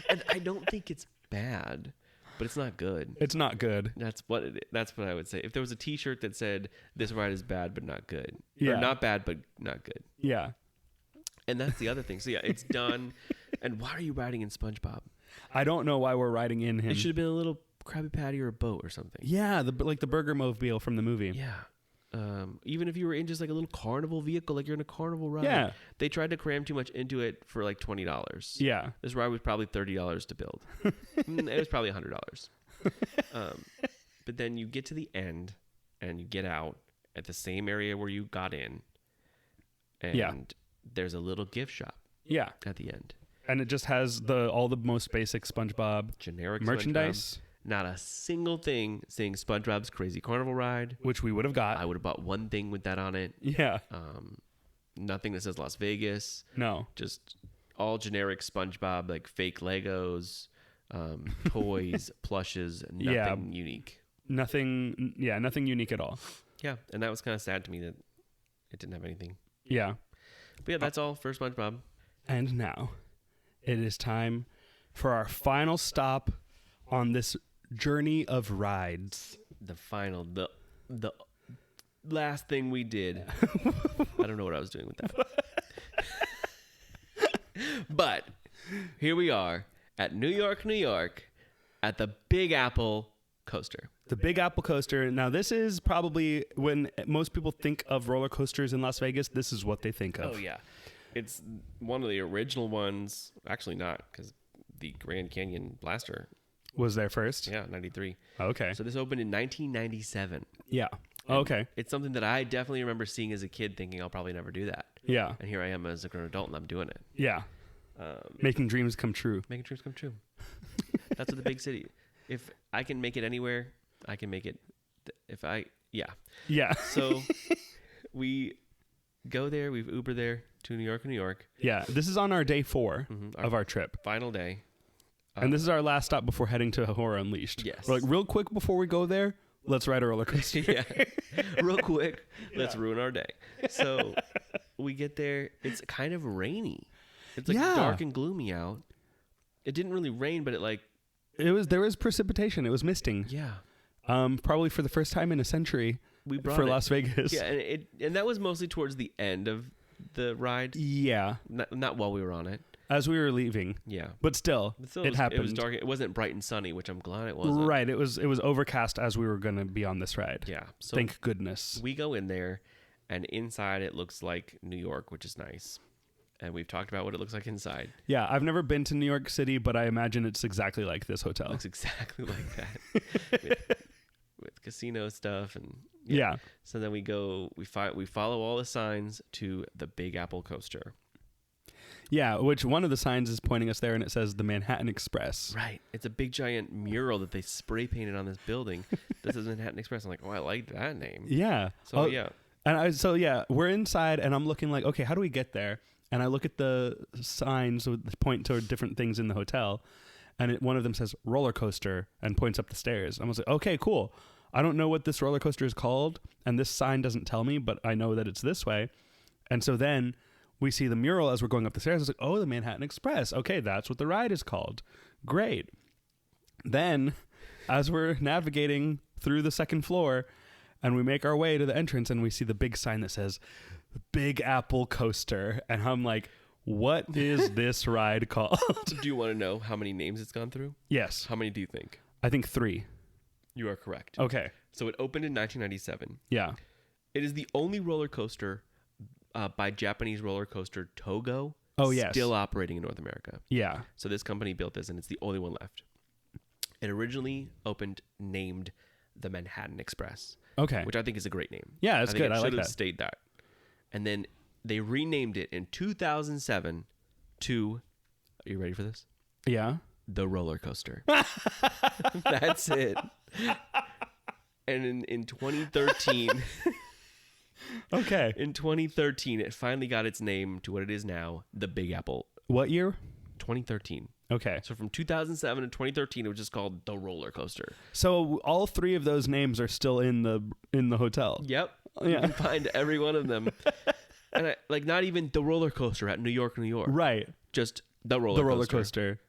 And I don't think it's bad, but it's not good. It's not good. That's what I would say. If there was a T-shirt that said "This ride is bad but not good," Yeah. or not bad but not good, Yeah. and that's the other thing. So yeah, it's done. And why are you riding in SpongeBob? I don't know why we're riding in him. It should have been a little Krabby Patty or a boat or something. Yeah, like the Burger Mobile from the movie. Yeah. Even if you were in just like a little carnival vehicle, like you're in a carnival ride. Yeah. They tried to cram too much into it for like $20. Yeah. This ride was probably $30 to build. It was probably $100. But then you get to the end and you get out at the same area where you got in. And there's a little gift shop. Yeah. At the end. And it just has all the most basic SpongeBob Generic merchandise. SpongeBob. Not a single thing saying SpongeBob's Crazy Carnival Ride. Which we would have got. I would have bought one thing with that on it. Yeah. Nothing that says Las Vegas. No. Just all generic SpongeBob, like fake Legos, toys, plushes, nothing unique. Nothing unique at all. Yeah, and that was kind of sad to me that it didn't have anything. Yeah. But yeah, that's all for SpongeBob. And now it is time for our final stop on this journey of rides. The last thing we did. I don't know what I was doing with that. But here we are at New York, New York, at the Big Apple coaster. The Big Apple coaster. Now, this is probably when most people think of roller coasters in Las Vegas, this is what they think of. Oh, yeah. It's one of the original ones. Actually not, because the Grand Canyon Blaster was there first? Yeah, 93. Okay. So this opened in 1997. Yeah. And okay. It's something that I definitely remember seeing as a kid, thinking I'll probably never do that. Yeah. And here I am as a grown adult, and I'm doing it. Yeah. Making dreams come true. Making dreams come true. That's what the big city. If I can make it anywhere, I can make it. Yeah. So we go there. We've Uber there to New York, New York. Yeah. This is on our day 4 of our trip. Final day. And this is our last stop before heading to Horror Unleashed. Yes. We're like, real quick before we go there, let's ride a roller coaster. Yeah. Real quick. Let's ruin our day. So we get there. It's kind of rainy. It's like dark and gloomy out. It didn't really rain, but there was precipitation. It was misting. Yeah. Probably for the first time in a century Las Vegas. Yeah, and that was mostly towards the end of the ride. Yeah. Not while we were on it. As we were leaving. Yeah. But still, it happened. It was dark. It wasn't bright and sunny, which I'm glad it wasn't. Right. It was overcast as we were going to be on this ride. Yeah. So thank goodness. We go in there, and inside it looks like New York, which is nice. And we've talked about what it looks like inside. Yeah. I've never been to New York City, but I imagine it's exactly like this hotel. It looks exactly like that. with casino stuff. And yeah. So then we follow all the signs to the Big Apple coaster. Yeah, which one of the signs is pointing us there, and it says the Manhattan Express. Right. It's a big, giant mural that they spray painted on this building. This is Manhattan Express. I'm like, oh, I like that name. Yeah. So, yeah. And we're inside, and I'm looking like, okay, how do we get there? and I look at the signs that point toward different things in the hotel, and one of them says roller coaster and points up the stairs. I was like, okay, cool. I don't know what this roller coaster is called, and this sign doesn't tell me, but I know that it's this way. And so then we see the mural as we're going up the stairs. I was like, oh, the Manhattan Express. Okay, that's what the ride is called. Great. Then, as we're navigating through the second floor, and we make our way to the entrance, and we see the big sign that says Big Apple Coaster. And I'm like, what is this ride called? Do you want to know how many names it's gone through? Yes. How many do you think? I think 3. You are correct. Okay. So it opened in 1997. Yeah. It is the only roller coaster by Japanese roller coaster Togo. Oh, yes. Still operating in North America. Yeah. So this company built this, and it's the only one left. It originally opened named the Manhattan Express. Okay. Which I think is a great name. Yeah, it's I think good. It I like should have that. stayed that. And then they renamed it in 2007 to, are you ready for this? Yeah. The roller coaster. That's it. And in 2013, Okay. in 2013, it finally got its name to what it is now, the Big Apple. What year? 2013. Okay. So from 2007 to 2013, it was just called the roller coaster. So all 3 of those names are still in the hotel. Yep. Yeah. You can find every one of them. And not even the roller coaster at New York, New York. Right. Just the roller coaster. roller coaster.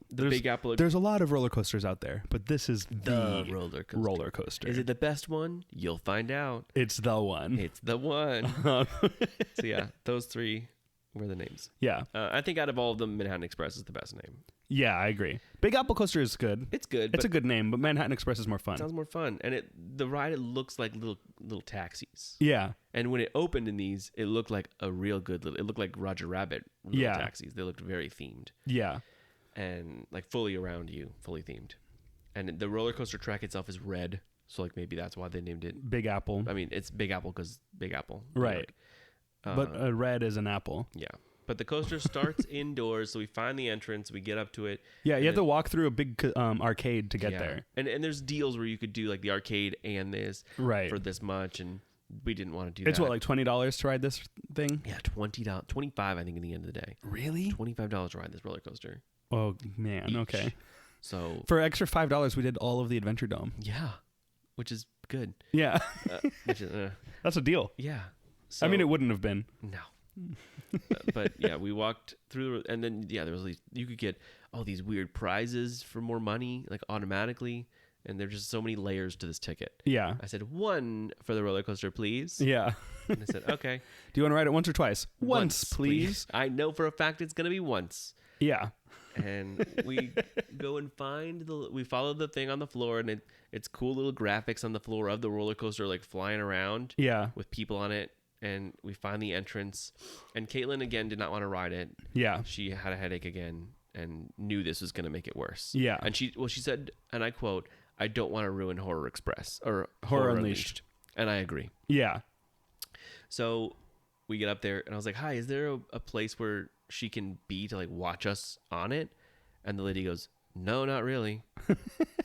The Big Apple. There's a lot of roller coasters out there, but this is the the roller coaster. roller coaster. Is it the best one? You'll find out. It's the one. It's the one. So yeah, those 3 were the names. Yeah. I think out of all of them, Manhattan Express is the best name. Yeah, I agree. Big Apple Coaster is good. It's good. It's a good name, but Manhattan Express is more fun. Sounds more fun, and the ride, it looks like little taxis. Yeah. And when it opened in these, it looked like a real good little. It looked like Roger Rabbit little taxis. They looked very themed. Yeah. And like fully around you, fully themed. And the roller coaster track itself is red, so like maybe that's why they named it Big Apple. I mean, it's Big Apple because Big Apple, New Right. York. But a red is an apple. Yeah. But the coaster starts indoors, so we find the entrance, we get up to it. Yeah, you have to walk through a big arcade to get Yeah. there. And there's deals where you could do like the arcade and this Right. for this much, and we didn't want to do It's that. what, like $20 to ride this thing? Yeah, $20, $25 I think in the end of the day. Really? $25 to ride this roller coaster. Oh, man. Each. Okay. So For extra $5, we did all of the Adventuredome. yeah, which is good. Yeah. Which is, That's a deal. yeah. I mean, So- it wouldn't have been. No. But yeah, we walked through, and then there was you could get all these weird prizes for more money, like automatically, and there's just so many layers to this ticket. Yeah. I said 1 for the roller coaster, please. Yeah. And I said, okay, Do you want to ride it once or twice? Once, please. I know for a fact it's gonna be once. Yeah. And we go and we follow the thing on the floor, and it's cool little graphics on the floor of the roller coaster, like flying around. Yeah. With people on it. And we find the entrance, and Caitlin again did not want to ride it. Yeah. She had a headache again and knew this was going to make it worse. Yeah. And she said, and I quote, "I don't want to ruin Horror Express or Horror Unleashed." And I agree. Yeah. So we get up there, and I was like, "Hi, is there a place where she can be to like watch us on it?" And the lady goes, "No, not really." I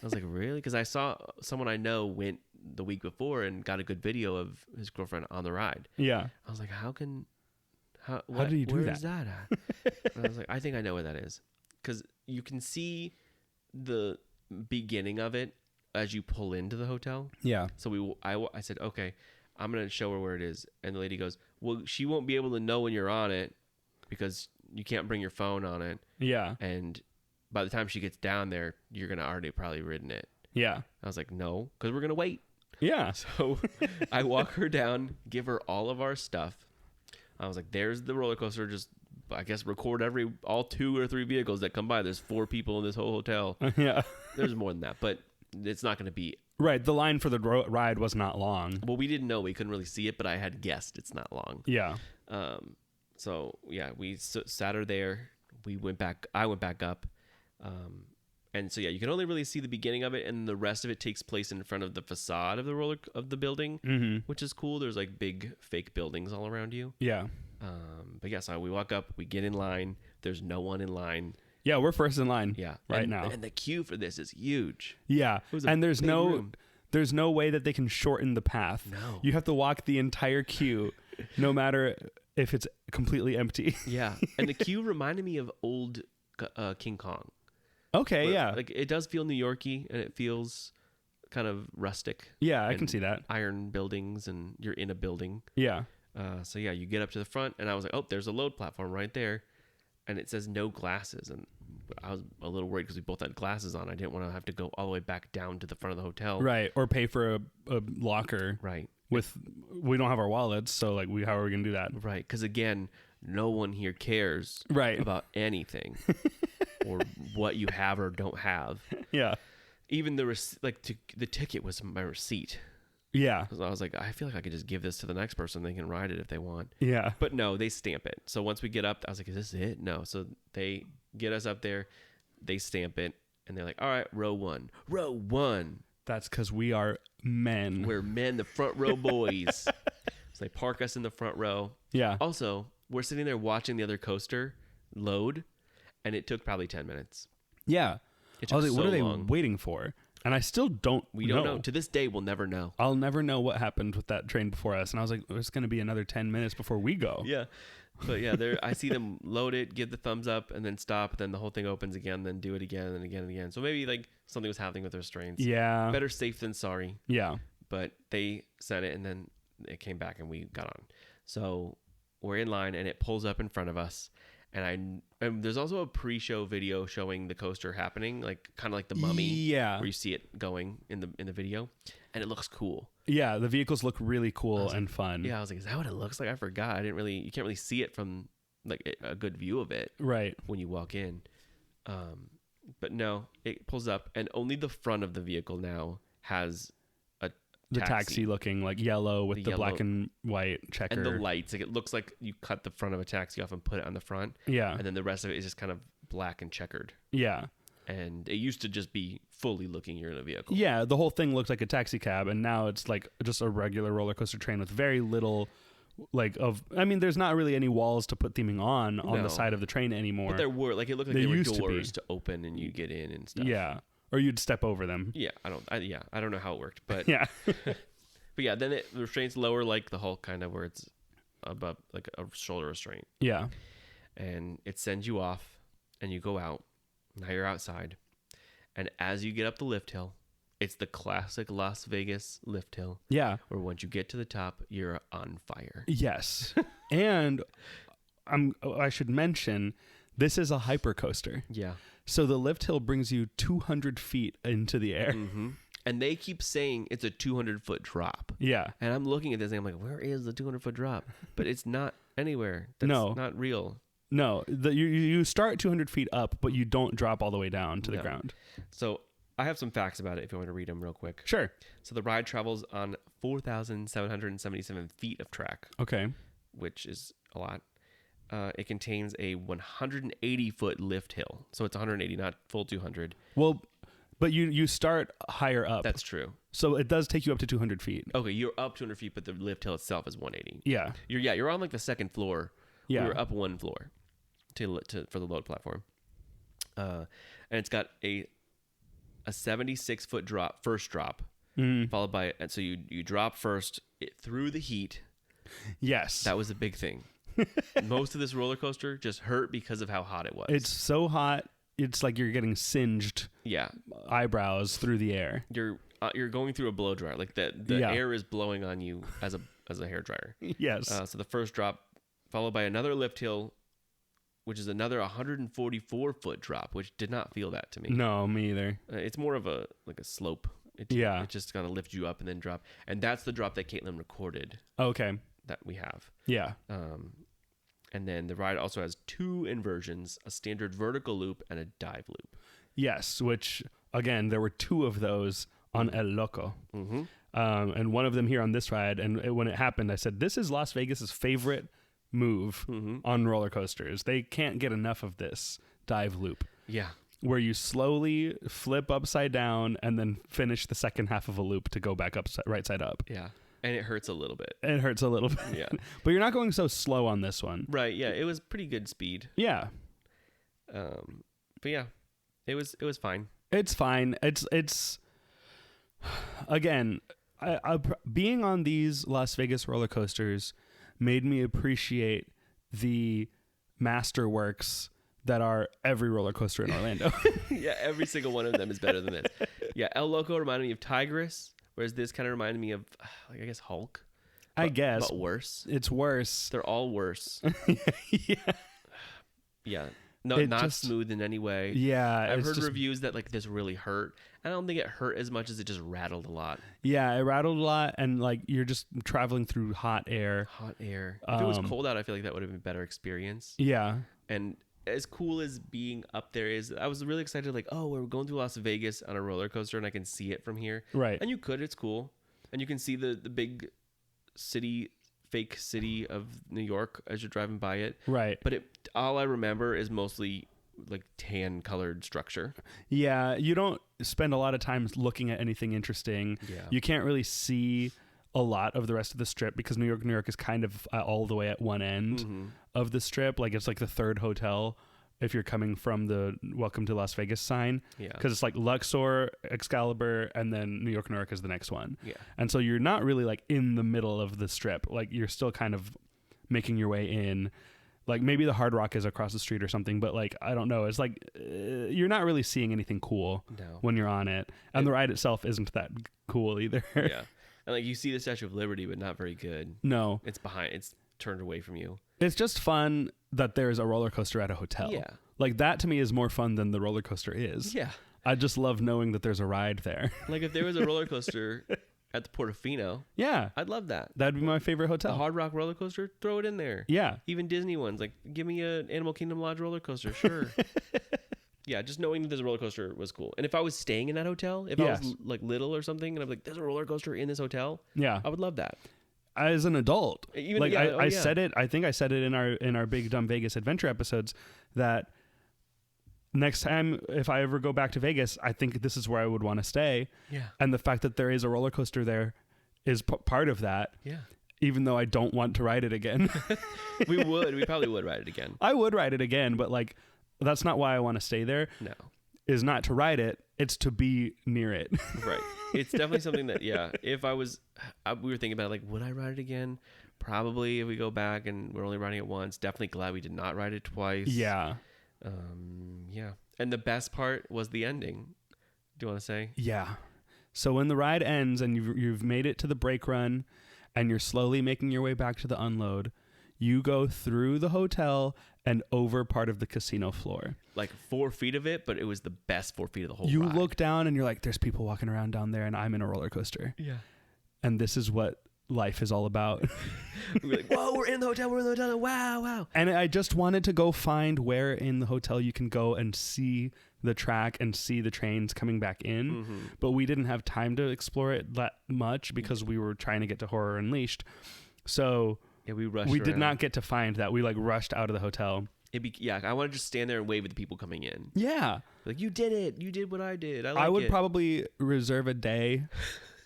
was like, "Really?" Because I saw someone I know went the week before and got a good video of his girlfriend on the ride. Yeah. I was like, how did you do where that? is that at? And I was like, I think I know where that is. Because you can see the beginning of it as you pull into the hotel. Yeah. So I said, okay, I'm going to show her where it is. And the lady goes, well, she won't be able to know when you're on it because you can't bring your phone on it. Yeah. And by the time she gets down there, you're going to already probably ridden it. Yeah. I was like, no, because we're going to wait. Yeah. So I walk her down, give her all of our stuff. I was like, there's the roller coaster. Just, I guess, record all 2 or 3 vehicles that come by. There's 4 people in this whole hotel. Yeah. There's more than that, but it's not going to be. Right. The line for the ride was not long. Well, we didn't know. We couldn't really see it, but I had guessed it's not long. Yeah. So yeah, we sat her there. I went back up. And so yeah, you can only really see the beginning of it, and the rest of it takes place in front of the facade of the building, which is cool. There's like big fake buildings all around you. Yeah. But yeah, so we walk up, we get in line. There's no one in line. Yeah, we're first in line. Yeah, right now. And the queue for this is huge. Yeah, was a and there's big room. there's no way that they can shorten the path. No. You have to walk the entire queue, no matter if it's completely empty. Yeah, and the queue reminded me of old King Kong. Okay, yeah. Like it does feel New Yorky, and it feels kind of rustic. Yeah, I can and see that. Iron buildings, and you're in a building. Yeah. So yeah, you get up to the front, and I was like, oh, there's a load platform right there, and it says no glasses, and I was a little worried because we both had glasses on. I didn't want to have to go all the way back down to the front of the hotel. Right, or pay for a locker. Right. We don't have our wallets, so like how are we gonna do that? Right, because again, no one here cares about anything or what you have or don't have. Yeah. Even the ticket was my receipt. Yeah. So I was like, I feel like I could just give this to the next person. They can ride it if they want. Yeah. But no, they stamp it. So once we get up, I was like, is this it? No. So they get us up there, they stamp it, and they're like, all right, row one. Row one. That's because we are men. We're men, the front row boys. So they park us in the front row. Yeah. Also, we're sitting there watching the other coaster load, and it took probably 10 minutes. Yeah. It I took was like, what so are they long. waiting for? And I still don't We don't know. To this day, we'll never know. I'll never know what happened with that train before us. And I was like, it's going to be another 10 minutes before we go. Yeah. But yeah, I see them load it, give the thumbs up, and then stop. Then the whole thing opens again, then do it again and again and again. So maybe like something was happening with the restraints. Yeah. Better safe than sorry. Yeah. But they sent it, and then it came back, and we got on. So we're in line, and it pulls up in front of us. And there's also a pre-show video showing the coaster happening, like kind of like the Mummy, Yeah. where you see it going in the video, and it looks cool. Yeah. The vehicles look really cool and fun. Yeah, I was like, is that what it looks like? I forgot. You can't really see it from like a good view of it, Right. when you walk in. But no, it pulls up, and only the front of the vehicle now has The taxi looking like yellow with the black and white checker. and the lights. Like it looks like you cut the front of a taxi off and put it on the front. Yeah. And then the rest of it is just kind of black and checkered. Yeah. And it used to just be fully looking you're in a vehicle. Yeah. The whole thing looked like a taxi cab, and now it's like just a regular roller coaster train with very little there's not really any walls to put theming on No. the side of the train anymore. But there were it looked like There there were used to be. doors to open and you get in and stuff. Yeah. Or you'd step over them. Yeah, I don't know how it worked, but Yeah. but yeah, then the restraint's lower like the Hulk, kind of where it's above like a shoulder restraint, Yeah. and it sends you off, and you go out. Now you're outside, and as you get up the lift hill, it's the classic Las Vegas lift hill, Yeah. where once you get to the top, you're on fire. Yes. And I should mention, this is a hyper coaster. Yeah. So the lift hill brings you 200 feet into the air. Mm-hmm. And they keep saying it's a 200-foot drop. Yeah. And I'm looking at this and I'm like, where is the 200-foot drop? But it's not anywhere. That's No. not real. No, you start 200 feet up, but you don't drop all the way down to the No. ground. So I have some facts about it if you want to read them real quick. Sure. So the ride travels on 4,777 feet of track, Okay. which is a lot. It contains a 180-foot lift hill. So it's 180, not full 200. Well, but you start higher up. That's true. So it does take you up to 200 feet. Okay, you're up 200 feet, but the lift hill itself is 180. Yeah. You're on like the second floor. Yeah. We were up one floor for the load platform. And it's got a 76-foot drop, first drop, followed by, and so you drop first through the heat. Yes. That was a big thing. Most of this roller coaster just hurt because of how hot it was. It's so hot. It's like you're getting singed yeah. eyebrows through the air. You're going through a blow dryer. Like the Yeah. air is blowing on you as a hair dryer. Yes. So the first drop, followed by another lift hill, which is another 144-foot drop, which did not feel that to me. No, me either. It's more of a slope. Yeah. It's just going to lift you up and then drop. And that's the drop that Caitlin recorded Okay. that we have. Yeah. And then the ride also has two inversions, a standard vertical loop and a dive loop. Yes, which, again, there were two of those on El Loco. Mm-hmm. And one of them here on this ride. And when it happened, I said, this is Las Vegas's favorite move on roller coasters. They can't get enough of this dive loop. Yeah. Where you slowly flip upside down and then finish the second half of a loop to go back up right side up. Yeah. And it hurts a little bit. It hurts a little bit. Yeah. But you're not going so slow on this one. Right. Yeah. It was pretty good speed. Yeah. But yeah, it was fine. It's fine. It's again, being on these Las Vegas roller coasters, made me appreciate the masterworks that are every roller coaster in Orlando. Yeah, every single one of them is better than this. Yeah, El Loco reminded me of Tigress, whereas this kind of reminded me of, like, I guess, Hulk. I guess. But worse. It's worse. They're all worse. Yeah. Yeah. No, It not just- smooth in any way. Yeah. I've it's heard just- reviews that like this really hurt. I don't think it hurt as much as it just rattled a lot. Yeah, it rattled a lot, and like you're just traveling through hot air. Hot air. If it was Um, cold out, I feel like that would have been a better experience. Yeah. And as cool as being up there is, I was really excited. Like, oh, we're going through Las Vegas on a roller coaster, and I can see it from here. Right. And you could. It's cool, and you can see the big city, fake city of New York as you're driving by it. Right. But all I remember is mostly like tan colored structure. Yeah, you don't spend a lot of time looking at anything interesting. Yeah. You can't really see a lot of the rest of the strip because New York is kind of all the way at one end Mm-hmm. of the strip. Like it's like the third hotel if you're coming from the Welcome to Las Vegas sign. Yeah. Because it's like Luxor, Excalibur, and then New York is the next one. Yeah. And so you're not really like in the middle of the strip. Like you're still kind of making your way in. Like maybe the Hard Rock is across the street or something, but like I don't know. It's like you're not really seeing anything cool No. when you're on it, and the ride itself isn't that cool either. Yeah. And like you see the Statue of Liberty, but not very good. No, It's behind. It's turned away from you. it's just fun that there's a roller coaster at a hotel. Yeah. Like that to me is more fun than the roller coaster is. Yeah. I just love knowing that there's a ride there. Like if there was a roller coaster at the Portofino, Yeah, I'd love that. that'd be my favorite The hotel. Hard Rock roller coaster, throw it in there. Yeah, Even Disney ones, like give me an Animal Kingdom Lodge roller coaster, sure. Yeah, just knowing that there's a roller coaster was cool. And if I was staying in that hotel, if I Yes. was like little or something, and I'm like, there's a roller coaster in this hotel, yeah. I would love that. As an adult, Even- like yeah, I, oh, I yeah. said it. I think I said it in our Big Dumb Vegas Adventure episodes that next time if I ever go back to Vegas, I think this is where I would want to stay. Yeah. And the fact that there is a roller coaster there is part of that. Yeah. Even though I don't want to ride it again, We probably would ride it again. I would ride it again. But like, that's not why I want to stay there. No. Is not to ride it. It's to be near it. Right. It's definitely something that, yeah, if I was, we were thinking about like, would I ride it again? Probably if we go back and we're only riding it once. Definitely glad we did not ride it twice. Yeah. Yeah. And the best part was the ending. Do you want to say? Yeah. So when the ride ends and you've made it to the brake run and you're slowly making your way back to the unload, you go through the hotel and over part of the casino floor. Like 4 feet of it, but it was the best 4 feet of the whole You ride. look down and you're like, there's people walking around down there and I'm in a roller coaster. Yeah. And this is what life is all about. We were like, whoa, we're in the hotel. We're in the hotel. Wow, wow. And I just wanted to go find where in the hotel you can go and see the track and see the trains coming back in. Mm-hmm. But we didn't have time to explore it that much because we were trying to get to Horror Unleashed. So Yeah, we rushed. we did around. not get to find that. We like rushed out of the hotel. Yeah, I want to just stand there and wave at the people coming in. Yeah. Like, you did it. You did what I did. I would it. probably reserve a day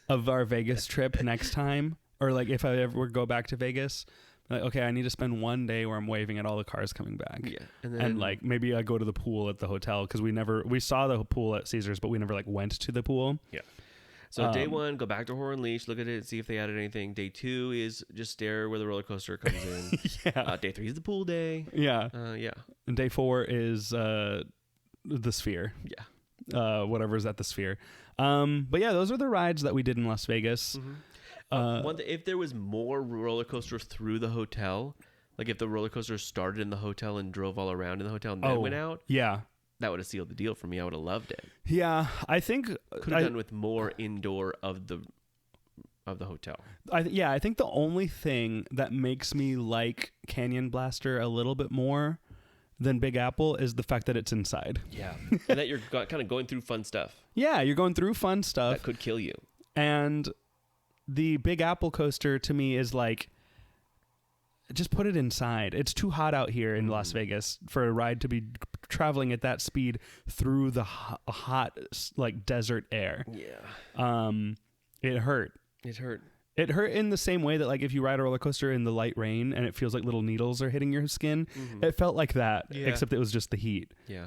of our Vegas trip next time. Or like if I ever go back to Vegas, like, okay, I need to spend one day where I'm waving at all the cars coming back. Yeah, and then And like maybe I go to the pool at the hotel because we saw the pool at Caesars, but we never like went to the pool. yeah. So day 1, go back to Horror Unleashed, look at it, see if they added anything. Day 2 is just stare where the roller coaster comes in. Yeah. Day 3 is the pool day. Yeah. Yeah, And day 4 is the Sphere. yeah. Whatever's at the Sphere. But yeah, those are the rides that we did in Las Vegas. If there was more roller coasters through the hotel, like if the roller coaster started in the hotel and drove all around in the hotel and then went out, Yeah. that would have sealed the deal for me. I would have loved it. Yeah. I think Could have done with more indoor of the hotel. I think the only thing that makes me like Canyon Blaster a little bit more than Big Apple is the fact that it's inside. Yeah, and that you're kind of going through fun stuff Yeah, you're going through fun stuff. that could kill you. And the Big Apple coaster to me is like, just put it inside. It's too hot out here in Las Vegas for a ride to be traveling at that speed through the hot like desert air. Yeah, It hurt. it hurt. It hurt in the same way that like if you ride a roller coaster in the light rain and it feels like little needles are hitting your skin, it felt like that, Yeah. except it was just the heat. Yeah,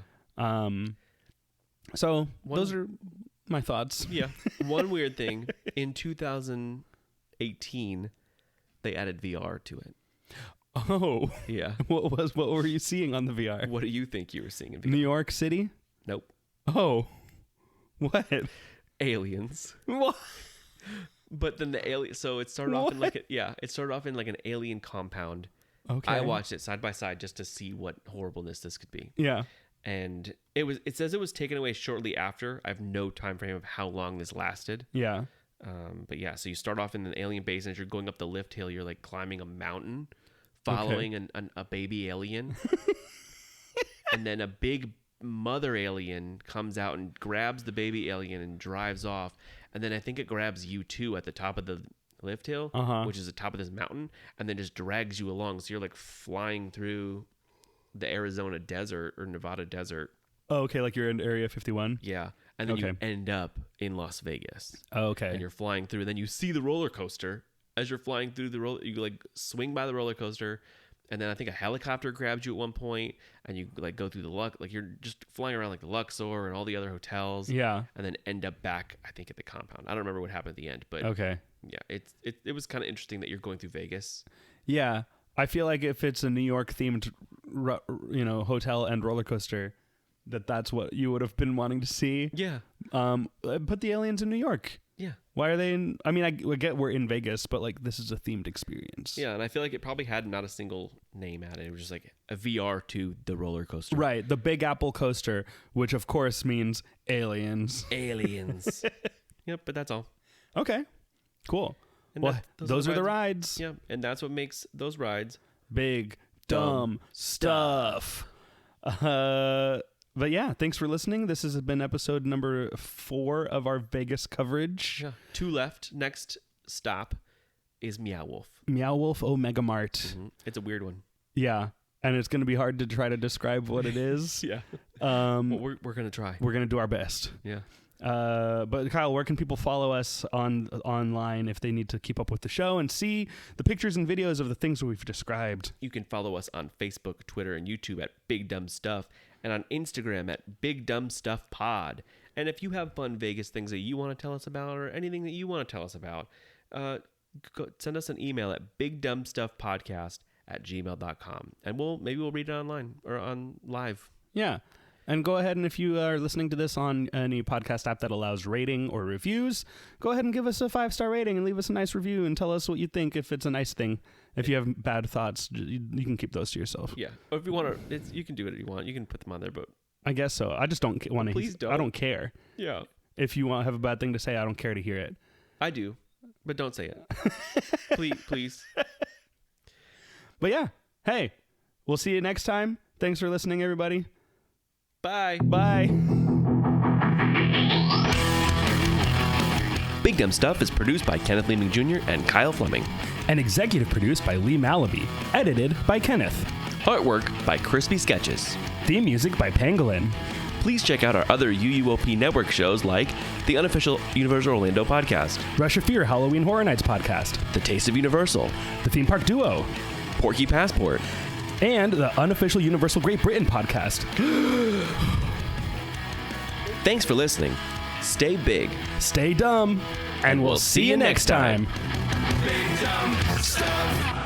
So those are my thoughts. yeah. One weird thing in 2018, they added VR to it. Oh. Yeah. What were you seeing on the VR? What do you think you were seeing in VR? New York City? Nope. Oh. What? Aliens. What? But then the alien. So it started off in it started off in like an alien compound. Okay. I watched it side by side just to see what horribleness this could be. Yeah. And it says it was taken away shortly after. I have no time frame of how long this lasted. Yeah. But yeah, so you start off in an alien base, and as you're going up the lift hill, you're like climbing a mountain, following a baby alien, and then a big mother alien comes out and grabs the baby alien and drives off, and then I think it grabs you too at the top of the lift hill, which is the top of this mountain, and then just drags you along. So you're like flying through the Arizona desert or Nevada desert. Oh, okay, like you're in Area 51? Yeah. And then you end up in Las Vegas. Oh, okay. And you're flying through. Then you see the roller coaster. As you're flying through you like swing by the roller coaster. And then I think a helicopter grabs you at one point. And you like go through like you're just flying around like the Luxor and all the other hotels. Yeah. And then end up back, I think, at the compound. I don't remember what happened at the end. But okay. Yeah, it was kind of interesting that you're going through Vegas. Yeah. I feel like if it's a New York themed, hotel and roller coaster, that's what you would have been wanting to see. Yeah. Put the aliens in New York. Yeah. Why are they in? I mean, I get we're in Vegas, but like this is a themed experience. Yeah, and I feel like it probably had not a single name at it. It was just like a VR to the roller coaster. Right. The Big Apple coaster, which of course means aliens. Aliens. Yep, but that's all. Okay. Cool. And well, those are the rides. Yeah, and that's what makes those rides big, dumb stuff. But yeah, thanks for listening. This has been episode number 4 of our Vegas coverage. Yeah. 2 left. Next stop is Meow Wolf. Meow Wolf Omega Mart. Mm-hmm. It's a weird one. Yeah, and it's going to be hard to try to describe what it is. Yeah. Well, we're going to try. We're going to do our best. Yeah. But Kyle, where can people follow us online if they need to keep up with the show and see the pictures and videos of the things we've described? You can follow us on Facebook, Twitter, and YouTube at Big Dumb Stuff, and on Instagram at Big Dumb Stuff Pod. And if you have fun Vegas things that you want to tell us about, or anything that you want to tell us about, send us an email at bigdumbstuffpodcast@gmail.com, and maybe we'll read it online or on live. Yeah. And go ahead, and if you are listening to this on any podcast app that allows rating or reviews, go ahead and give us a 5-star rating and leave us a nice review and tell us what you think if it's a nice thing. If you have bad thoughts, you can keep those to yourself. Yeah. Or if you want to, you can do it if you want. You can put them on there, but I guess so. I just don't want to. Please don't. I don't care. Yeah. If you have a bad thing to say, I don't care to hear it. I do, but don't say it. Please. But yeah, hey, we'll see you next time. Thanks for listening, everybody. Bye. Bye. Big Dumb Stuff is produced by Kenneth Leeming Jr. and Kyle Fleming. And executive produced by Lee Malaby. Edited by Kenneth. Artwork by Crispy Sketches. Theme music by Pangolin. Please check out our other UUOP network shows like the unofficial Universal Orlando podcast, Rush of Fear Halloween Horror Nights podcast, The Taste of Universal, The Theme Park Duo, Porky Passport, and the unofficial Universal Great Britain podcast. Thanks for listening. Stay big. Stay dumb. And we'll see you next time. Big dumb stuff.